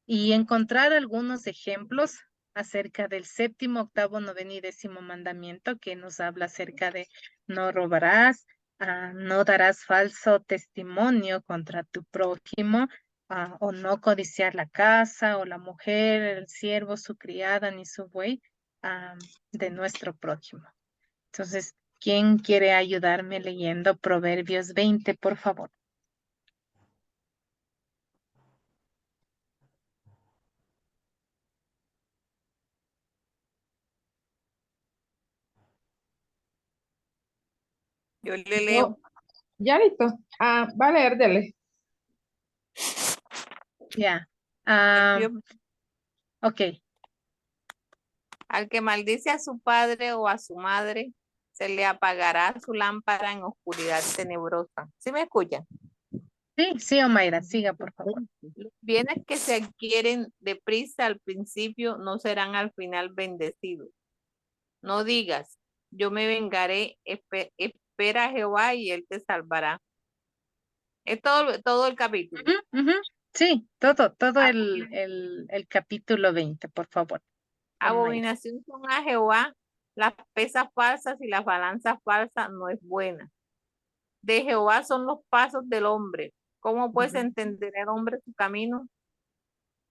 Speaker 1: y encontrar algunos ejemplos acerca del séptimo, octavo, noveno y décimo mandamiento que nos habla acerca de no robarás, no darás falso testimonio contra tu prójimo, o no codiciar la casa o la mujer, el siervo, su criada ni su buey, de nuestro prójimo. Entonces, ¿quién quiere ayudarme leyendo Proverbios 20, por favor?
Speaker 5: Yo le leo.
Speaker 2: Ya listo. Va a leer, dele.
Speaker 1: Ya. Ok.
Speaker 5: Al que maldice a su padre o a su madre, se le apagará su lámpara en oscuridad tenebrosa. ¿Sí me escuchan?
Speaker 1: Sí, Omaira, siga, por favor.
Speaker 5: Los bienes que se adquieren deprisa al principio no serán al final bendecidos. No digas, yo me vengaré, espera a Jehová y él te salvará. Es todo el capítulo.
Speaker 1: Sí, todo el capítulo 20, por favor. Omaira.
Speaker 5: Abominación son a Jehová las pesas falsas y las balanzas falsas no es buena. De Jehová son los pasos del hombre. ¿Cómo puedes entender el hombre su camino?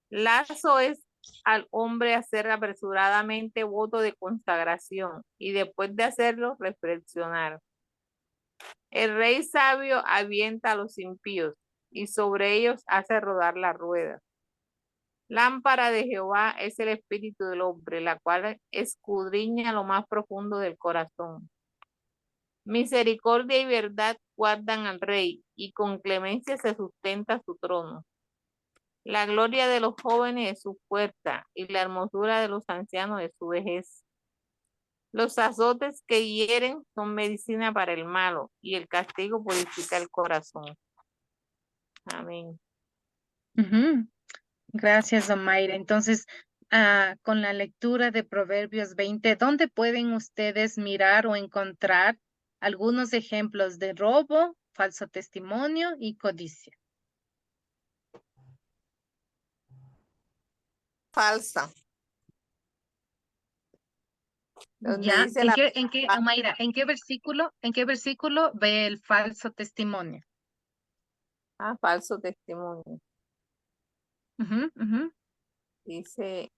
Speaker 5: Lazo es al hombre hacer apresuradamente voto de consagración y después de hacerlo reflexionar. El rey sabio avienta a los impíos y sobre ellos hace rodar la rueda. Lámpara de Jehová es el espíritu del hombre, la cual escudriña lo más profundo del corazón. Misericordia y verdad guardan al rey, y con clemencia se sustenta su trono. La gloria de los jóvenes es su fuerza, y la hermosura de los ancianos es su vejez. Los azotes que hieren son medicina para el malo, y el castigo purifica el corazón. Amén.
Speaker 1: Ujú. Gracias, Omaira. Entonces, con la lectura de Proverbios 20, ¿dónde pueden ustedes mirar o encontrar algunos ejemplos de robo, falso testimonio y codicia?
Speaker 5: Falsa. Donde
Speaker 1: ¿Ya?
Speaker 5: dice la
Speaker 1: Omaira, en qué versículo ve el falso testimonio?
Speaker 5: falso testimonio.
Speaker 1: Ujú, ujú.
Speaker 5: Dice,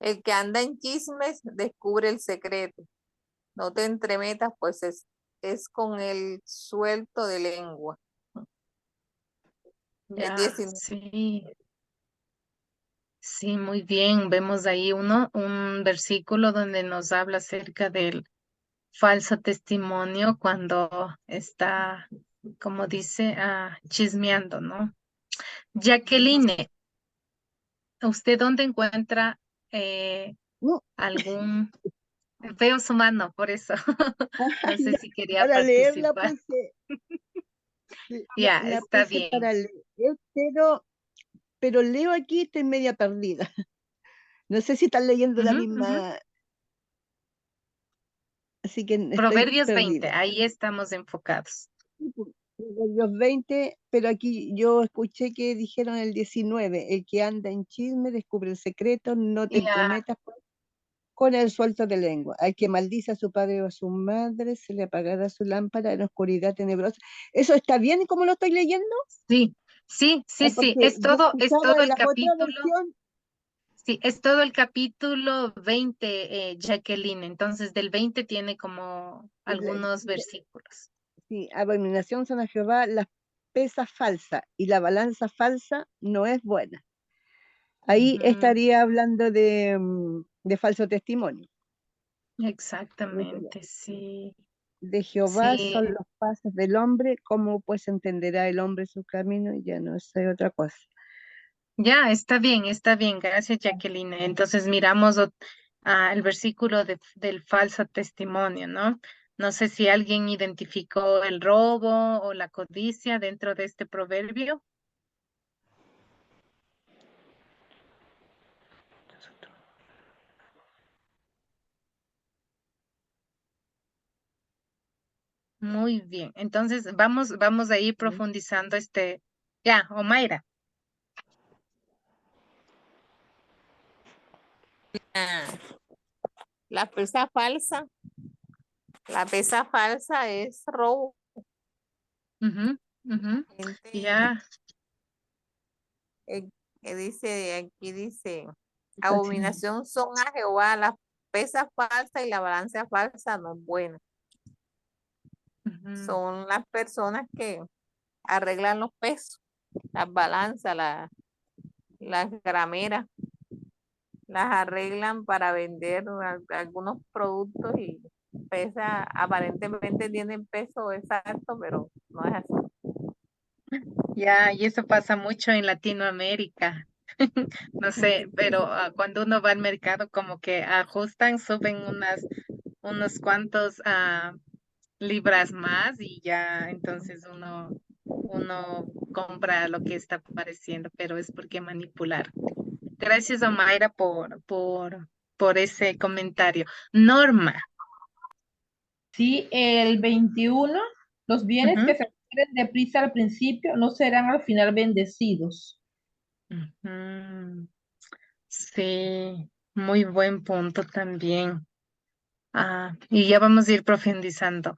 Speaker 5: el que anda en chismes descubre el secreto. No te entremetas, pues es con el suelto de lengua. El
Speaker 1: Ya,
Speaker 5: 19.
Speaker 1: sí. Sí, muy bien. Vemos ahí un versículo donde nos habla acerca del falso testimonio cuando está, como dice, chismeando, ¿no? Jacqueline, ¿usted dónde encuentra
Speaker 4: No,
Speaker 1: algún... Veo su mano, por eso. No sé
Speaker 4: ya,
Speaker 1: si quería
Speaker 4: para leer
Speaker 1: participar. Ya,
Speaker 4: la
Speaker 1: está
Speaker 4: puse
Speaker 1: bien.
Speaker 4: para leer, pero leo aquí, estoy media perdida. No sé si están leyendo la
Speaker 1: Ujú, ujú.
Speaker 4: misma, así que estoy
Speaker 1: Proverbios 20,
Speaker 4: perdida.
Speaker 1: ahí estamos enfocados.
Speaker 4: Los 20, pero aquí yo escuché que dijeron el 19, el que anda en chisme descubre el secreto, no te
Speaker 1: Ya,
Speaker 4: entremetas con el suelto de lengua. Al que maldice a su padre o a su madre, se le apagará su lámpara en oscuridad tenebrosa. ¿Eso está bien como lo estoy leyendo?
Speaker 1: sí, sí, sí, sí,
Speaker 4: Porque yo
Speaker 1: es
Speaker 4: escuchaba
Speaker 1: todo
Speaker 4: en
Speaker 1: el
Speaker 4: la otra
Speaker 1: capítulo.
Speaker 4: versión,
Speaker 1: Sí, es todo el capítulo 20, Jacqueline. Entonces, del 20 tiene como algunos versículos.
Speaker 4: sí, abominación son a Jehová las pesas falsas y la balanza falsa no es buena. Ahí
Speaker 1: Ujú,
Speaker 4: estaría hablando de falso testimonio.
Speaker 1: exactamente, sí.
Speaker 4: De Jehová
Speaker 1: Sí,
Speaker 4: son los pasos del hombre, ¿cómo pues entenderá el hombre su camino? Y ya no sé otra cosa.
Speaker 1: ya, está bien, está bien. Gracias, Jacqueline. Entonces, miramos el versículo del falso testimonio, ¿no? No sé si alguien identificó el robo o la codicia dentro de este proverbio. Muy bien. Entonces, vamos a ir profundizando Ya, Omaira.
Speaker 5: La pesa falsa. La pesa falsa es robo.
Speaker 1: Ujú, ujú.
Speaker 5: Gente,
Speaker 1: Ya,
Speaker 5: aquí dice, abominación son a Jehová, la pesa falsa y la balanza falsa no es buena.
Speaker 1: ujú.
Speaker 5: Son las personas que arreglan los pesos, las balanzas, las grameras, las arreglan para vender algunos productos y aparentemente tienen peso exacto, pero no es así.
Speaker 1: Ya, y eso pasa mucho en Latinoamérica. No sé, pero cuando uno va al mercado, como que ajustan, suben unos cuantos libras más y ya, entonces uno compra lo que está apareciendo, pero es porque manipular. Gracias, Omaira, por ese comentario. Norma.
Speaker 2: Sí, el 21, los bienes
Speaker 1: Ujú,
Speaker 2: que se adquieren deprisa al principio no serán al final bendecidos.
Speaker 1: ujú. Sí, muy buen punto también. Y ya vamos a ir profundizando.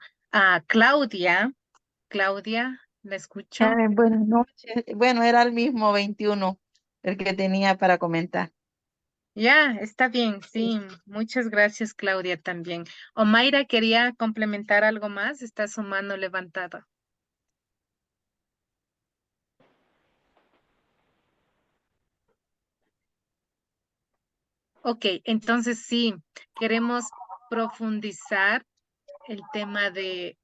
Speaker 1: Claudia, la escucho.
Speaker 7: Buenas noches. Bueno, era el mismo 21 el que tenía para comentar.
Speaker 1: Ya, está bien, sí. Muchas gracias, Claudia, también. Omaira quería complementar algo más, está su mano levantada. Ok, entonces sí, queremos profundizar el tema de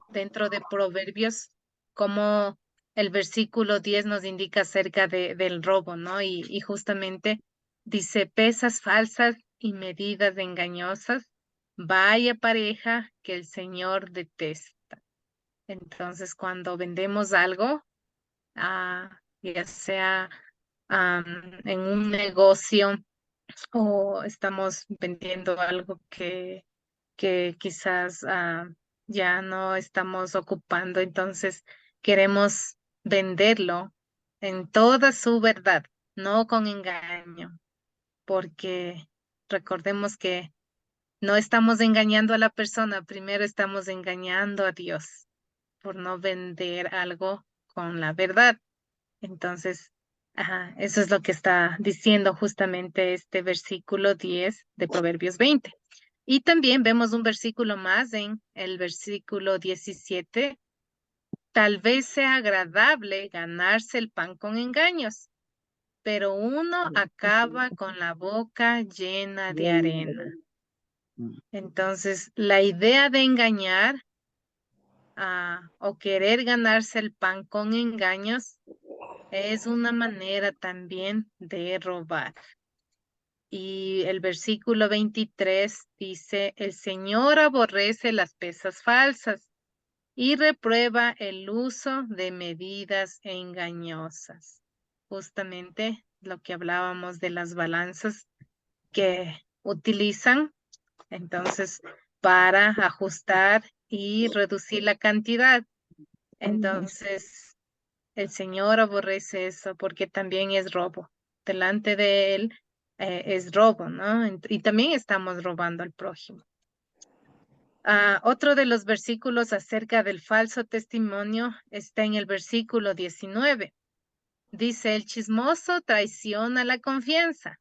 Speaker 1: dentro de Proverbios, como el versículo 10 nos indica acerca del robo, ¿no? Y justamente dice, pesas falsas y medidas engañosas, vaya pareja que el Señor detesta. Entonces, cuando vendemos algo, ya sea en un negocio o estamos vendiendo algo que quizás ya no estamos ocupando, entonces queremos venderlo en toda su verdad, no con engaño, porque recordemos que no estamos engañando a la persona, primero estamos engañando a Dios por no vender algo con la verdad. Entonces, eso es lo que está diciendo justamente este versículo 10 de Proverbios 20. Y también vemos un versículo más en el versículo 17. Tal vez sea agradable ganarse el pan con engaños, pero uno acaba con la boca llena de arena. Entonces, la idea de engañar o querer ganarse el pan con engaños es una manera también de robar. Y el versículo 23 dice, el Señor aborrece las pesas falsas y reprueba el uso de medidas engañosas. Justamente lo que hablábamos de las balanzas que utilizan, entonces, para ajustar y reducir la cantidad. Entonces, el Señor aborrece eso porque también es robo. Delante de Él es robo, ¿no? Y también estamos robando al prójimo. Otro de los versículos acerca del falso testimonio está en el versículo 19. Dice, el chismoso traiciona la confianza.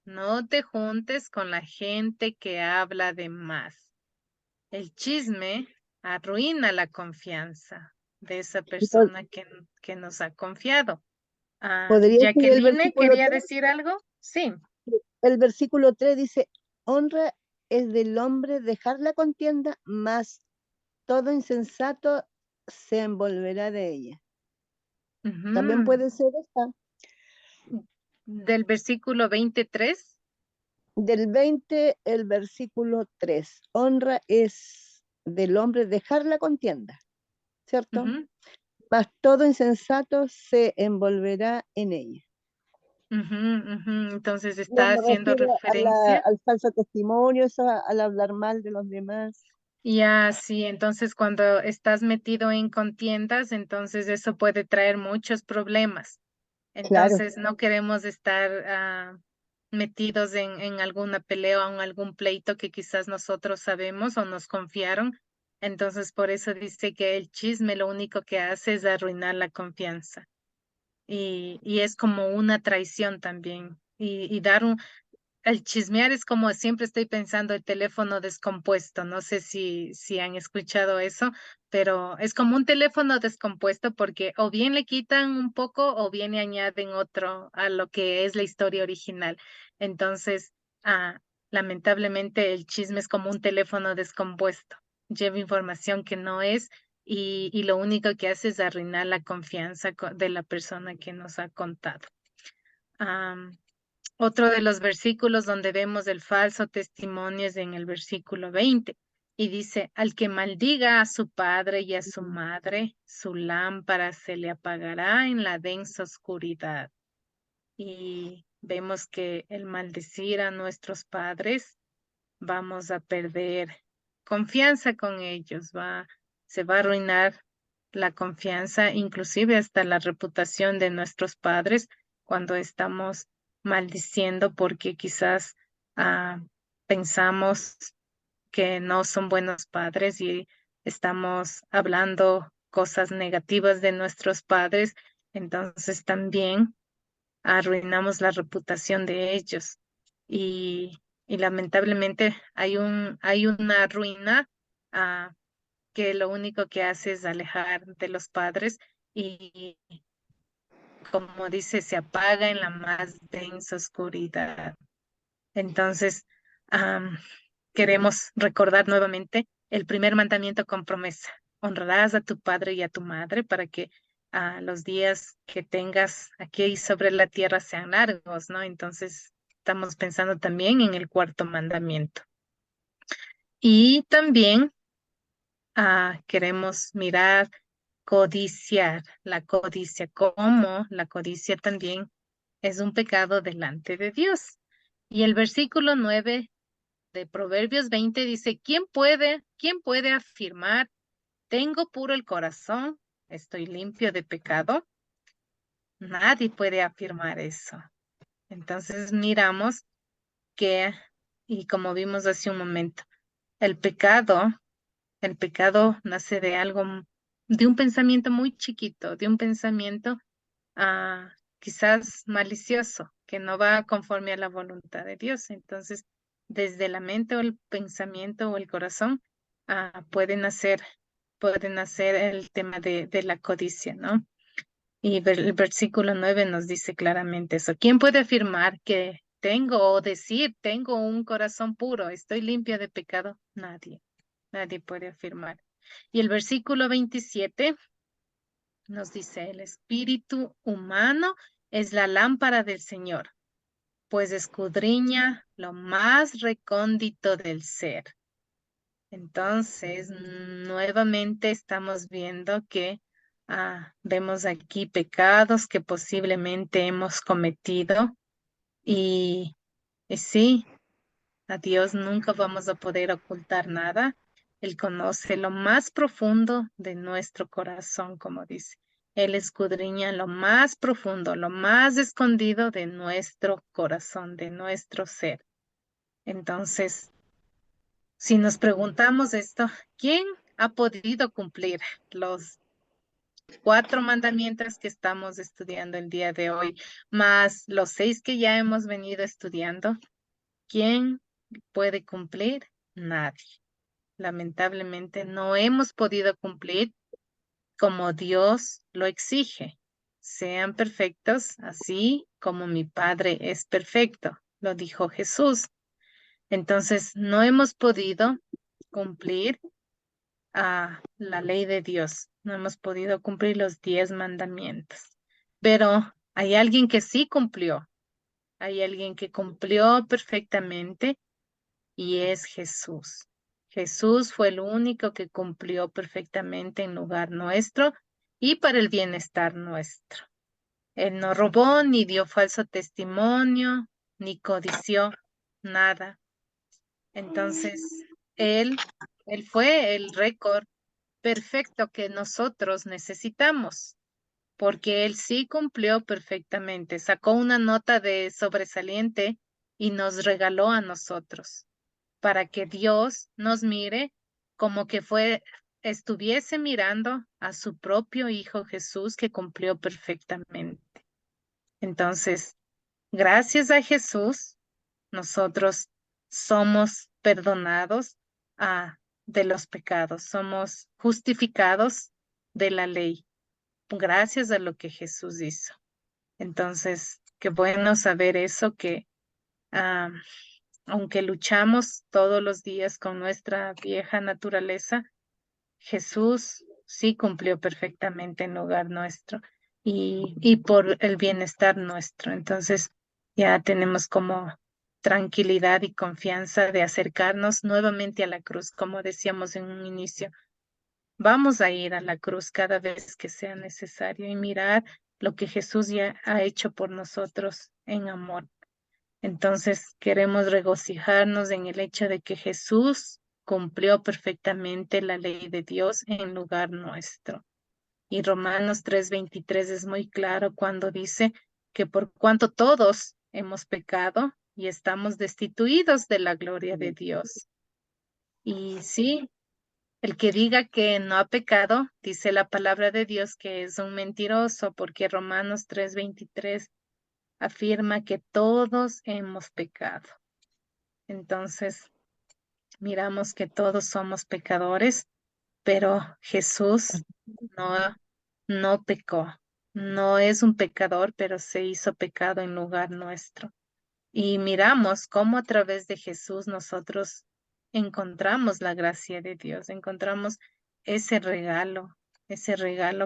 Speaker 1: No te juntes con la gente que habla de más. El chisme arruina la confianza de esa persona que nos ha confiado.
Speaker 4: ¿Podría ser el
Speaker 1: Jacqueline,
Speaker 4: versículo
Speaker 1: ¿quería
Speaker 4: 3?
Speaker 1: decir algo? Sí.
Speaker 4: El versículo 3 dice, honra es del hombre dejar la contienda, mas todo insensato se envolverá de ella. También
Speaker 1: Ujú.
Speaker 4: puede ser esta.
Speaker 1: Del versículo 23.
Speaker 4: Del 20, el versículo 3. Honra es del hombre dejar la contienda, ¿cierto?
Speaker 1: Ujú,
Speaker 4: Mas todo insensato se envolverá en ella.
Speaker 1: ujú. Entonces
Speaker 4: No
Speaker 1: está
Speaker 4: me
Speaker 1: haciendo
Speaker 4: refiero
Speaker 1: referencia.
Speaker 4: al falso testimonio, eso, al hablar mal de los demás.
Speaker 1: Ya, sí, entonces cuando estás metido en contiendas, entonces eso puede traer muchos problemas.
Speaker 4: Claro,
Speaker 1: Entonces no queremos estar metidos en alguna pelea o en algún pleito que quizás nosotros sabemos o nos confiaron. Entonces por eso dice que el chisme lo único que hace es arruinar la confianza. Y es como una traición también. Y dar el chismear es como siempre estoy pensando el teléfono descompuesto. No sé si han escuchado eso, pero es como un teléfono descompuesto porque o bien le quitan un poco o bien le añaden otro a lo que es la historia original. Entonces, lamentablemente el chisme es como un teléfono descompuesto. Lleva información que no es y lo único que hace es arruinar la confianza de la persona que nos ha contado. Otro de los versículos donde vemos el falso testimonio es en el versículo 20 y dice, al que maldiga a su padre y a su madre, su lámpara se le apagará en la densa oscuridad. Y vemos que el maldecir a nuestros padres, vamos a perder confianza con ellos, se va a arruinar la confianza, inclusive hasta la reputación de nuestros padres cuando estamos maldiciendo porque quizás pensamos que no son buenos padres y estamos hablando cosas negativas de nuestros padres, entonces también arruinamos la reputación de ellos. Y lamentablemente hay una ruina que lo único que hace es alejar de los padres y como dice, se apaga en la más densa oscuridad. Entonces, queremos recordar nuevamente el primer mandamiento con promesa. Honrarás a tu padre y a tu madre para que los días que tengas aquí sobre la tierra sean largos, ¿no? Entonces, estamos pensando también en el cuarto mandamiento. Y también queremos mirar, codiciar, la codicia, como la codicia también es un pecado delante de Dios. Y el versículo 9 de Proverbios 20 dice, quién puede afirmar, tengo puro el corazón, estoy limpio de pecado? Nadie puede afirmar eso. Entonces miramos que, y como vimos hace un momento, el pecado nace de algo, de un pensamiento muy chiquito, de un pensamiento quizás malicioso, que no va conforme a la voluntad de Dios. Entonces, desde la mente o el pensamiento o el corazón, puede nacer el tema de la codicia, ¿no? Y el versículo 9 nos dice claramente eso. ¿Quién puede afirmar que tengo o decir, tengo un corazón puro, estoy limpia de pecado? Nadie puede afirmar. Y el versículo 27 nos dice, el espíritu humano es la lámpara del Señor, pues escudriña lo más recóndito del ser. Entonces, nuevamente estamos viendo que vemos aquí pecados que posiblemente hemos cometido y sí, a Dios nunca vamos a poder ocultar nada. Él conoce lo más profundo de nuestro corazón, como dice. Él escudriña lo más profundo, lo más escondido de nuestro corazón, de nuestro ser. Entonces, si nos preguntamos esto, ¿quién ha podido cumplir los 4 mandamientos que estamos estudiando el día de hoy, más los 6 que ya hemos venido estudiando? ¿Quién puede cumplir? Nadie. Lamentablemente no hemos podido cumplir como Dios lo exige. Sean perfectos, así como mi Padre es perfecto, lo dijo Jesús. Entonces, no hemos podido cumplir la ley de Dios, no hemos podido cumplir los 10 mandamientos. Pero hay alguien que sí cumplió, hay alguien que cumplió perfectamente y es Jesús. Jesús fue el único que cumplió perfectamente en lugar nuestro y para el bienestar nuestro. Él no robó, ni dio falso testimonio, ni codició nada. Entonces, él, él fue el récord perfecto que nosotros necesitamos, porque él sí cumplió perfectamente, sacó una nota de sobresaliente y nos regaló a nosotros, para que Dios nos mire como que estuviese mirando a su propio Hijo Jesús que cumplió perfectamente. Entonces, gracias a Jesús, nosotros somos perdonados de los pecados, somos justificados de la ley, gracias a lo que Jesús hizo. Entonces, qué bueno saber eso, que aunque luchamos todos los días con nuestra vieja naturaleza, Jesús sí cumplió perfectamente en lugar nuestro y por el bienestar nuestro. Entonces ya tenemos como tranquilidad y confianza de acercarnos nuevamente a la cruz, como decíamos en un inicio. Vamos a ir a la cruz cada vez que sea necesario y mirar lo que Jesús ya ha hecho por nosotros en amor. Entonces queremos regocijarnos en el hecho de que Jesús cumplió perfectamente la ley de Dios en lugar nuestro. Y Romanos 3:23 es muy claro cuando dice que por cuanto todos hemos pecado y estamos destituidos de la gloria de Dios. Y sí, el que diga que no ha pecado, dice la palabra de Dios que es un mentiroso, porque Romanos 3:23 afirma que todos hemos pecado. Entonces, miramos que todos somos pecadores, pero Jesús no pecó. No es un pecador, pero se hizo pecado en lugar nuestro. Y miramos cómo a través de Jesús nosotros encontramos la gracia de Dios, encontramos ese regalo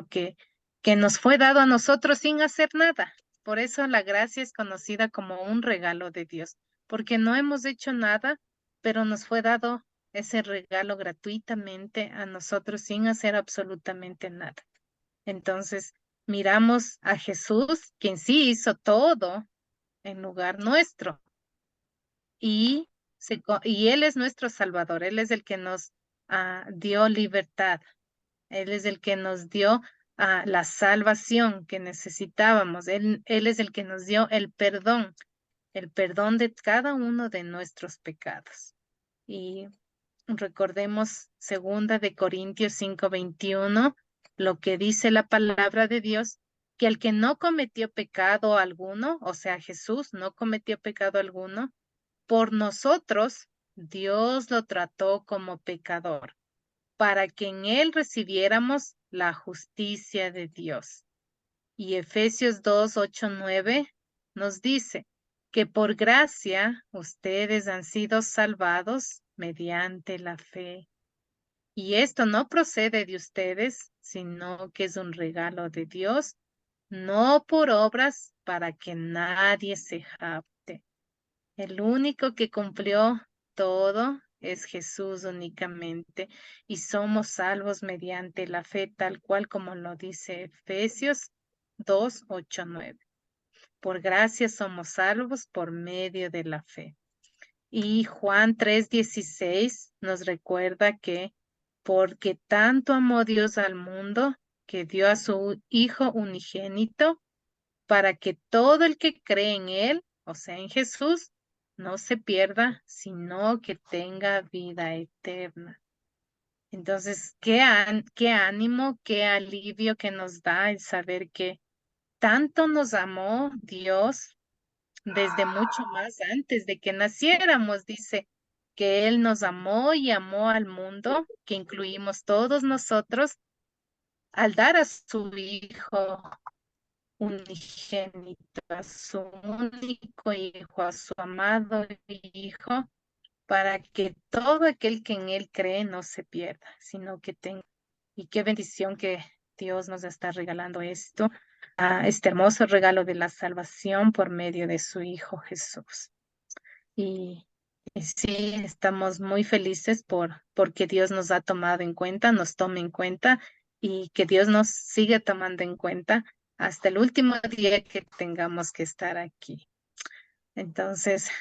Speaker 1: que nos fue dado a nosotros sin hacer nada. Por eso la gracia es conocida como un regalo de Dios, porque no hemos hecho nada, pero nos fue dado ese regalo gratuitamente a nosotros sin hacer absolutamente nada. Entonces, miramos a Jesús, quien sí hizo todo en lugar nuestro, y, y Él es nuestro Salvador, Él es el que nos dio libertad, Él es el que nos dio la salvación que necesitábamos, Él es el que nos dio el perdón de cada uno de nuestros pecados. Y recordemos 2 Corintios 5:21, lo que dice la palabra de Dios, que el que no cometió pecado alguno, o sea, Jesús no cometió pecado alguno, por nosotros Dios lo trató como pecador, para que en él recibiéramos la justicia de Dios. Y Efesios 2:8-9 nos dice que por gracia ustedes han sido salvados mediante la fe. Y esto no procede de ustedes, sino que es un regalo de Dios, no por obras para que nadie se jacte. El único que cumplió todo es Jesús únicamente, y somos salvos mediante la fe, tal cual como lo dice Efesios 2:8-9. Por gracia somos salvos por medio de la fe. Y Juan 3:16 nos recuerda que porque tanto amó Dios al mundo, que dio a su Hijo unigénito, para que todo el que cree en Él, o sea, en Jesús, no se pierda, sino que tenga vida eterna. Entonces, qué ánimo, qué alivio que nos da el saber que tanto nos amó Dios desde mucho más antes de que naciéramos. Dice que Él nos amó y amó al mundo, que incluimos todos nosotros, al dar a su Hijo unigénito, a su único Hijo, a su amado Hijo, para que todo aquel que en Él cree no se pierda, sino que tenga. Y qué bendición que Dios nos está regalando esto, este hermoso regalo de la salvación por medio de su Hijo Jesús. Y, y sí, estamos muy felices porque Dios nos ha tomado en cuenta, nos tome en cuenta, y que Dios nos sigue tomando en cuenta hasta el último día que tengamos que estar aquí. Entonces,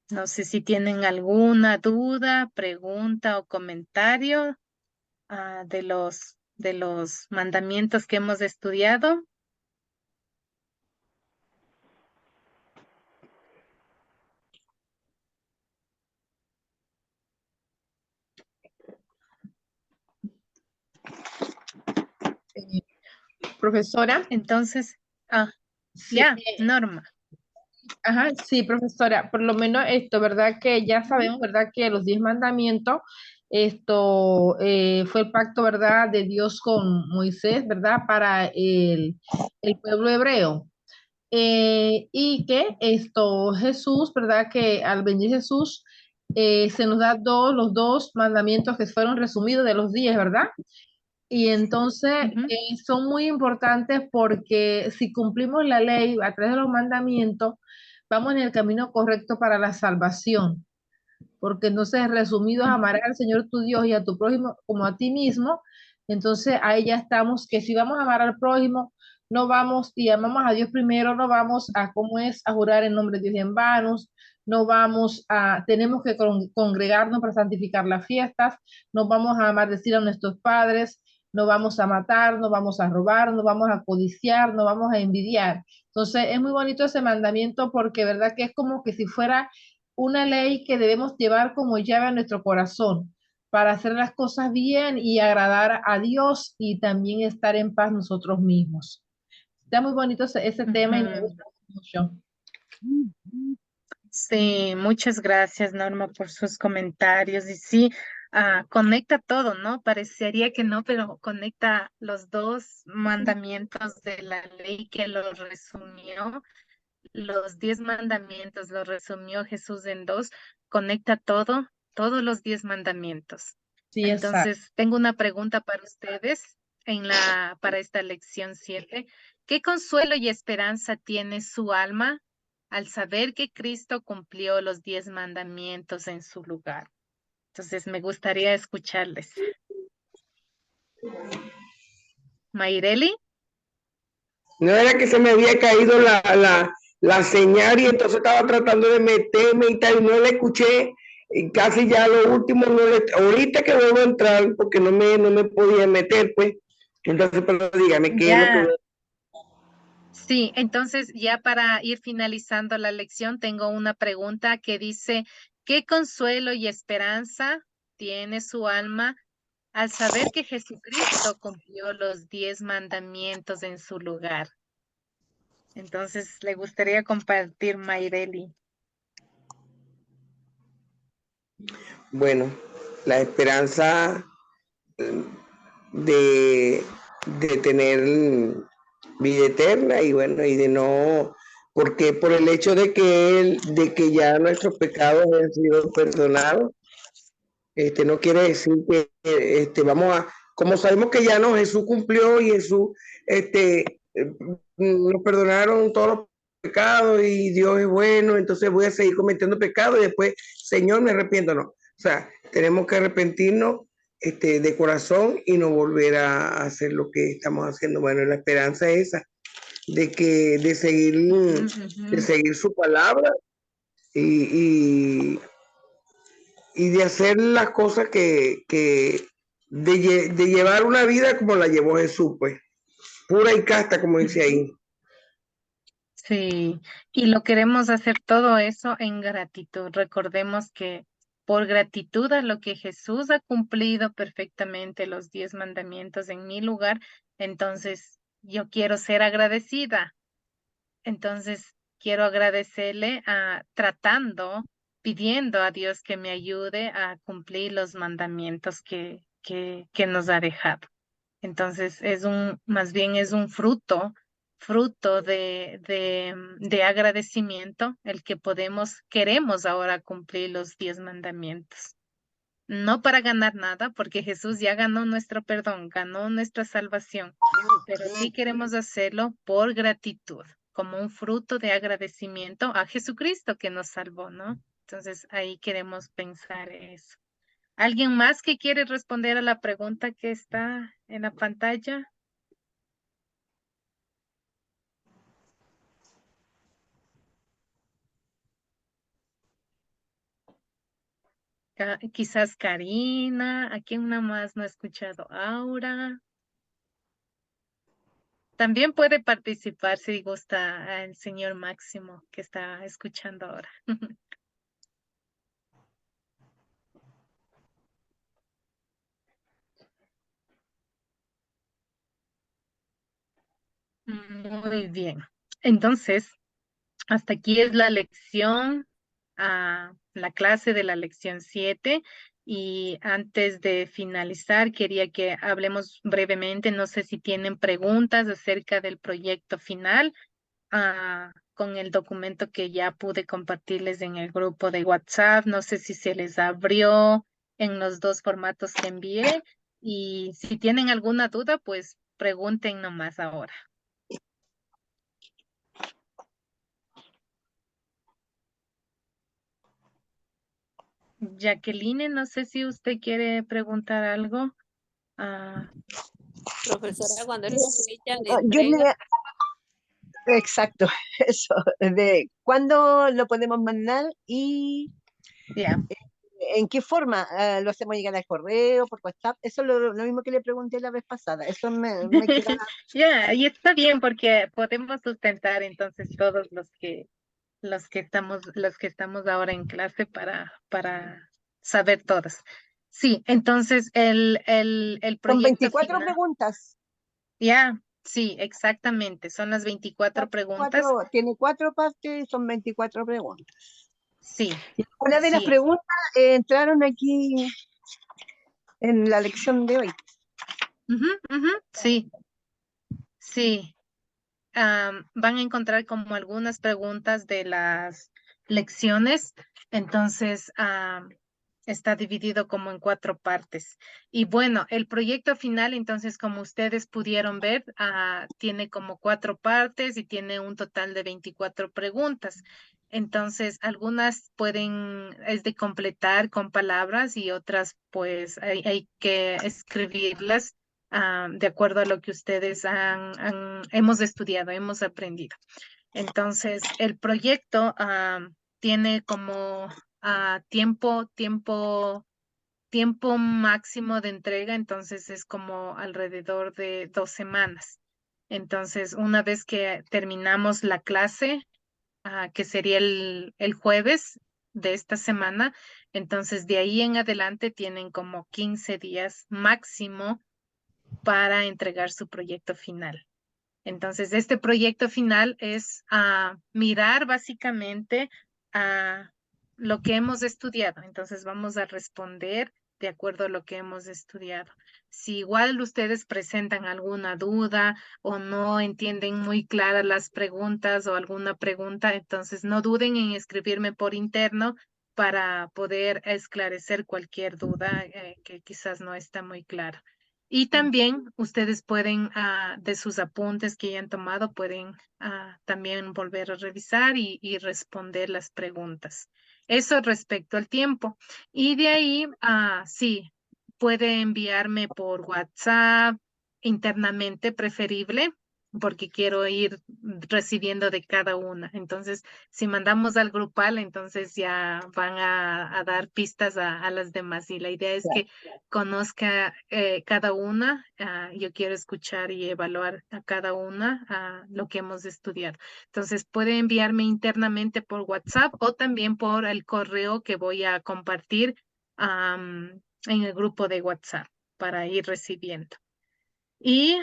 Speaker 1: no sé si tienen alguna duda, pregunta o comentario de los mandamientos que hemos estudiado.
Speaker 2: Profesora,
Speaker 1: Entonces,
Speaker 2: sí,
Speaker 1: ya, Norma.
Speaker 2: ajá, sí, profesora, por lo menos esto, ¿verdad? Que ya sabemos, ¿verdad? Que los 10 mandamientos, esto fue el pacto, ¿verdad? De Dios con Moisés, ¿verdad? Para el pueblo hebreo. Y que esto Jesús, ¿verdad? Que al venir Jesús, se nos da los dos mandamientos que fueron resumidos de los 10, ¿verdad? Y entonces
Speaker 1: Ujú.
Speaker 2: son muy importantes porque si cumplimos la ley a través de los mandamientos, vamos en el camino correcto para la salvación. Porque entonces, resumido, es amar al Señor tu Dios y a tu prójimo como a ti mismo. Entonces, ahí ya estamos, que si vamos a amar al prójimo, no vamos y amamos a Dios primero, no vamos a, ¿cómo es?, a jurar en nombre de Dios en vanos, no vamos a, tenemos que congregarnos para santificar las fiestas, no vamos a maldecir a nuestros padres, no vamos a matar, no vamos a robar, no vamos a codiciar, no vamos a envidiar. Entonces, es muy bonito ese mandamiento porque, ¿verdad? Que es como que si fuera una ley que debemos llevar como llave a nuestro corazón para hacer las cosas bien y agradar a Dios y también estar en paz nosotros mismos. Está muy bonito ese tema y me
Speaker 1: Ujú.
Speaker 2: gusta mucho.
Speaker 1: Sí, muchas gracias, Norma, por sus comentarios. Y sí, conecta todo, ¿no? Parecería que no, pero conecta los dos mandamientos de la ley que lo resumió. los 10 mandamientos, lo resumió Jesús en dos, conecta todo, todos los 10 mandamientos.
Speaker 2: Sí, exacto.
Speaker 1: Entonces, tengo una pregunta para ustedes para esta lección 7. ¿Qué consuelo y esperanza tiene su alma al saber que Cristo cumplió los 10 mandamientos en su lugar? Entonces, me gustaría escucharles. Mayreli.
Speaker 3: No era que se me había caído la señal y entonces estaba tratando de meterme y tal, y no la escuché, y casi ya lo último, ahorita que vuelvo a entrar, porque no me podía meter, pues, entonces, pero dígame, ¿qué es lo que...
Speaker 1: Sí, entonces ya para ir finalizando la lección, tengo una pregunta que dice, ¿qué consuelo y esperanza tiene su alma al saber que Jesucristo cumplió los 10 mandamientos en su lugar? Entonces, le gustaría compartir, Mayreli.
Speaker 3: Bueno, la esperanza de tener vida eterna y bueno, y de no, porque por el hecho de que ya nuestros pecados han sido perdonados, no quiere decir que vamos a, como sabemos que ya no, Jesús cumplió y Jesús nos perdonaron todos los pecados y Dios es bueno, entonces voy a seguir cometiendo pecados y después, Señor, me arrepiento, no. O sea, tenemos que arrepentirnos de corazón y no volver a hacer lo que estamos haciendo. Bueno, la esperanza es esa, de seguir su palabra y de hacer las cosas de llevar una vida como la llevó Jesús, pues, pura y casta, como dice ahí.
Speaker 1: Sí, y lo queremos hacer todo eso en gratitud. Recordemos que por gratitud a lo que Jesús ha cumplido perfectamente los 10 mandamientos en mi lugar, entonces yo quiero ser agradecida. Entonces quiero agradecerle pidiendo a Dios que me ayude a cumplir los mandamientos que nos ha dejado. Entonces más bien es un fruto de agradecimiento, el que queremos ahora cumplir los 10 mandamientos. No para ganar nada, porque Jesús ya ganó nuestro perdón, ganó nuestra salvación, pero sí queremos hacerlo por gratitud, como un fruto de agradecimiento a Jesucristo que nos salvó, ¿no? Entonces ahí queremos pensar eso. ¿Alguien más que quiere responder a la pregunta que está en la pantalla? Quizás Karina, ¿a quién nada más no he escuchado? Aura. También puede participar si gusta el señor Máximo que está escuchando ahora. Muy bien. Entonces, hasta aquí es la lección, la clase de la lección 7. Y antes de finalizar, quería que hablemos brevemente, no sé si tienen preguntas acerca del proyecto final, con el documento que ya pude compartirles en el grupo de WhatsApp. No sé si se les abrió en los dos formatos que envié. Y si tienen alguna duda, pues pregunten nomás ahora. Jacqueline, no sé si usted quiere preguntar algo.
Speaker 5: Profesora, cuando es la fecha de
Speaker 4: Yo
Speaker 5: entrega,
Speaker 4: exacto, eso, de cuándo lo podemos mandar y
Speaker 1: Ya.
Speaker 4: en qué forma lo hacemos llegar al correo, por WhatsApp. Eso es lo mismo que le pregunté la vez pasada. Eso me queda.
Speaker 1: Ya, y está bien porque podemos sustentar entonces todos los que estamos ahora en clase para saber todos. Sí, entonces el
Speaker 4: Son
Speaker 1: proyecto
Speaker 4: 24
Speaker 1: final.
Speaker 4: preguntas.
Speaker 1: Ya, sí, exactamente. Son las 24 preguntas.
Speaker 4: Tiene 4 partes y son 24 preguntas.
Speaker 1: Sí,
Speaker 4: Y una de las
Speaker 1: así es.
Speaker 4: preguntas entraron aquí en la lección de hoy.
Speaker 1: Ujú, ujú, sí, sí. van a encontrar como algunas preguntas de las lecciones. Entonces, está dividido como en 4 partes. Y bueno, el proyecto final, entonces, como ustedes pudieron ver, tiene como 4 partes y tiene un total de 24 preguntas. Entonces, algunas es de completar con palabras y otras, pues, hay que escribirlas de acuerdo a lo que ustedes hemos estudiado, hemos aprendido. Entonces, el proyecto tiene como tiempo máximo de entrega, entonces es como alrededor de 2 semanas. Entonces, una vez que terminamos la clase, que sería el jueves de esta semana, entonces de ahí en adelante tienen como 15 días máximo para entregar su proyecto final. Entonces, este proyecto final es mirar básicamente a lo que hemos estudiado. Entonces, vamos a responder de acuerdo a lo que hemos estudiado. Si igual ustedes presentan alguna duda o no entienden muy claras las preguntas o alguna pregunta, entonces no duden en escribirme por interno para poder esclarecer cualquier duda que quizás no está muy clara. Y también ustedes pueden, de sus apuntes que hayan tomado, pueden también volver a revisar y responder las preguntas. Eso respecto al tiempo. Y de ahí, sí, puede enviarme por WhatsApp internamente, preferible, porque quiero ir recibiendo de cada una. Entonces, si mandamos al grupal, entonces ya van a dar pistas a las demás. Y la idea es que conozca cada una. Yo quiero escuchar y evaluar a cada una lo que hemos estudiado. Entonces, puede enviarme internamente por WhatsApp o también por el correo que voy a compartir en el grupo de WhatsApp para ir recibiendo. Y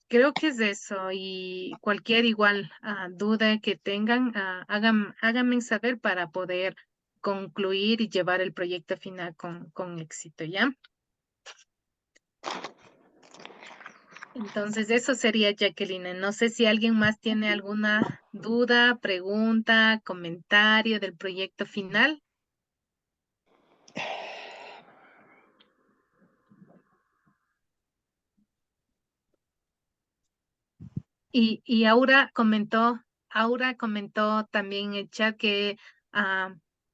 Speaker 1: creo que es eso. Y cualquier igual duda que tengan, háganme saber para poder concluir y llevar el proyecto final con éxito, ¿ya? Entonces, eso sería, Jacqueline. No sé si alguien más tiene alguna duda, pregunta, comentario del proyecto final. Y Aura comentó también en el chat que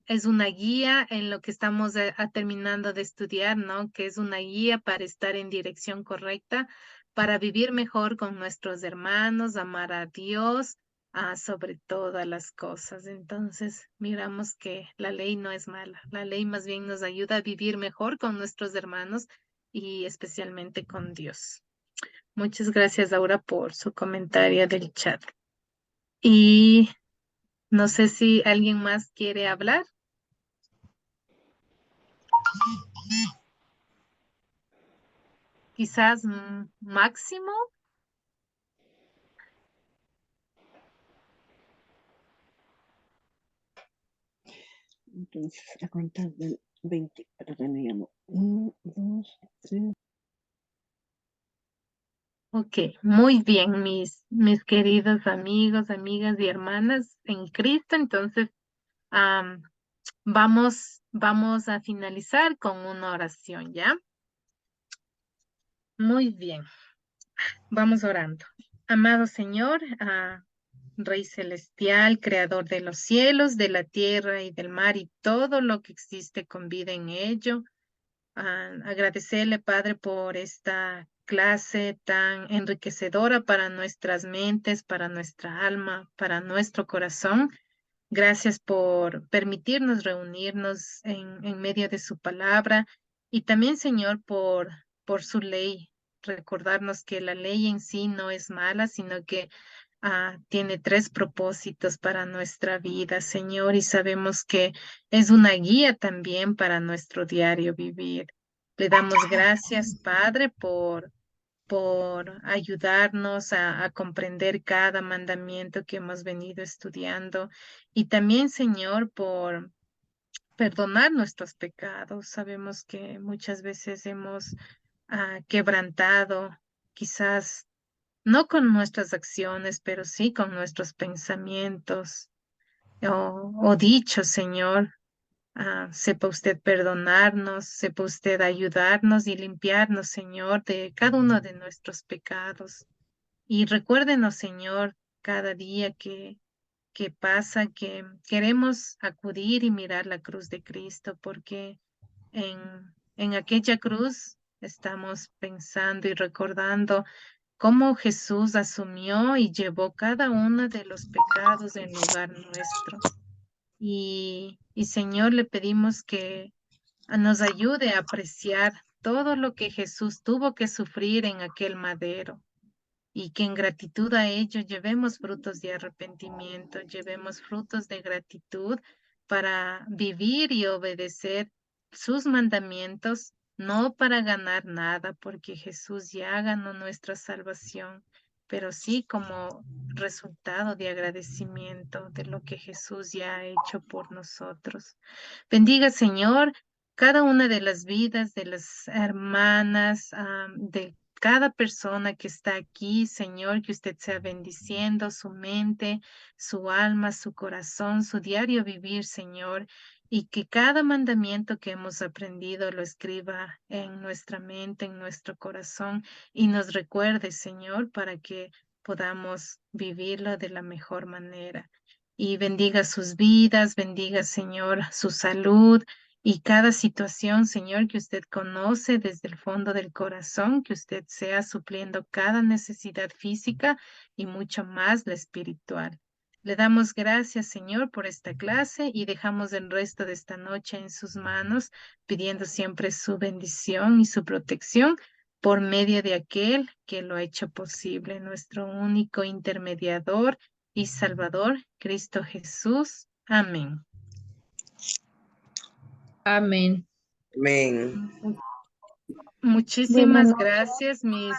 Speaker 1: es una guía en lo que estamos terminando de estudiar, ¿no? Que es una guía para estar en dirección correcta, para vivir mejor con nuestros hermanos, amar a Dios sobre todas las cosas. Entonces, miramos que la ley no es mala. La ley más bien nos ayuda a vivir mejor con nuestros hermanos y especialmente con Dios. Muchas gracias, Laura, por su comentario del chat. Y no sé si alguien más quiere hablar. Quizás Máximo.
Speaker 4: Entonces, a contar del 20, pero teníamos 1, 2, 3.
Speaker 1: Ok, muy bien, mis queridos amigos, amigas y hermanas en Cristo. Entonces, vamos a finalizar con una oración, ¿ya? Muy bien, vamos orando. Amado Señor, Rey celestial, creador de los cielos, de la tierra y del mar y todo lo que existe con vida en ello. Agradecerle, Padre, por esta clase tan enriquecedora para nuestras mentes, para nuestra alma, para nuestro corazón. Gracias por permitirnos reunirnos en medio de su palabra y también, Señor, por su ley. Recordarnos que la ley en sí no es mala, sino que tiene 3 propósitos para nuestra vida, Señor, y sabemos que es una guía también para nuestro diario vivir. Le damos gracias, Padre, por ayudarnos a comprender cada mandamiento que hemos venido estudiando y también, Señor, por perdonar nuestros pecados. Sabemos que muchas veces hemos quebrantado quizás no con nuestras acciones, pero sí con nuestros pensamientos o dichos, Señor. Sepa usted perdonarnos, sepa usted ayudarnos y limpiarnos, Señor, de cada uno de nuestros pecados. Y recuérdenos, Señor, cada día que pasa, que queremos acudir y mirar la cruz de Cristo, porque en aquella cruz estamos pensando y recordando cómo Jesús asumió y llevó cada uno de los pecados en lugar nuestro. Y Señor, le pedimos que nos ayude a apreciar todo lo que Jesús tuvo que sufrir en aquel madero y que en gratitud a ello llevemos frutos de arrepentimiento, llevemos frutos de gratitud para vivir y obedecer sus mandamientos, no para ganar nada, porque Jesús ya ganó nuestra salvación, pero sí como resultado de agradecimiento de lo que Jesús ya ha hecho por nosotros. Bendiga, Señor, cada una de las vidas de las hermanas, de cada persona que está aquí, Señor, que usted sea bendiciendo su mente, su alma, su corazón, su diario vivir, Señor, y que cada mandamiento que hemos aprendido lo escriba en nuestra mente, en nuestro corazón, y nos recuerde, Señor, para que podamos vivirlo de la mejor manera. Y bendiga sus vidas, bendiga, Señor, su salud, y cada situación, Señor, que usted conoce desde el fondo del corazón, que usted sea supliendo cada necesidad física y mucho más la espiritual. Le damos gracias, Señor, por esta clase y dejamos el resto de esta noche en sus manos, pidiendo siempre su bendición y su protección por medio de aquel que lo ha hecho posible, nuestro único intermediador y Salvador, Cristo Jesús. Amén.
Speaker 2: Amén.
Speaker 3: Amén.
Speaker 2: Buenas
Speaker 1: Muchísimas
Speaker 2: noches.
Speaker 1: gracias, mis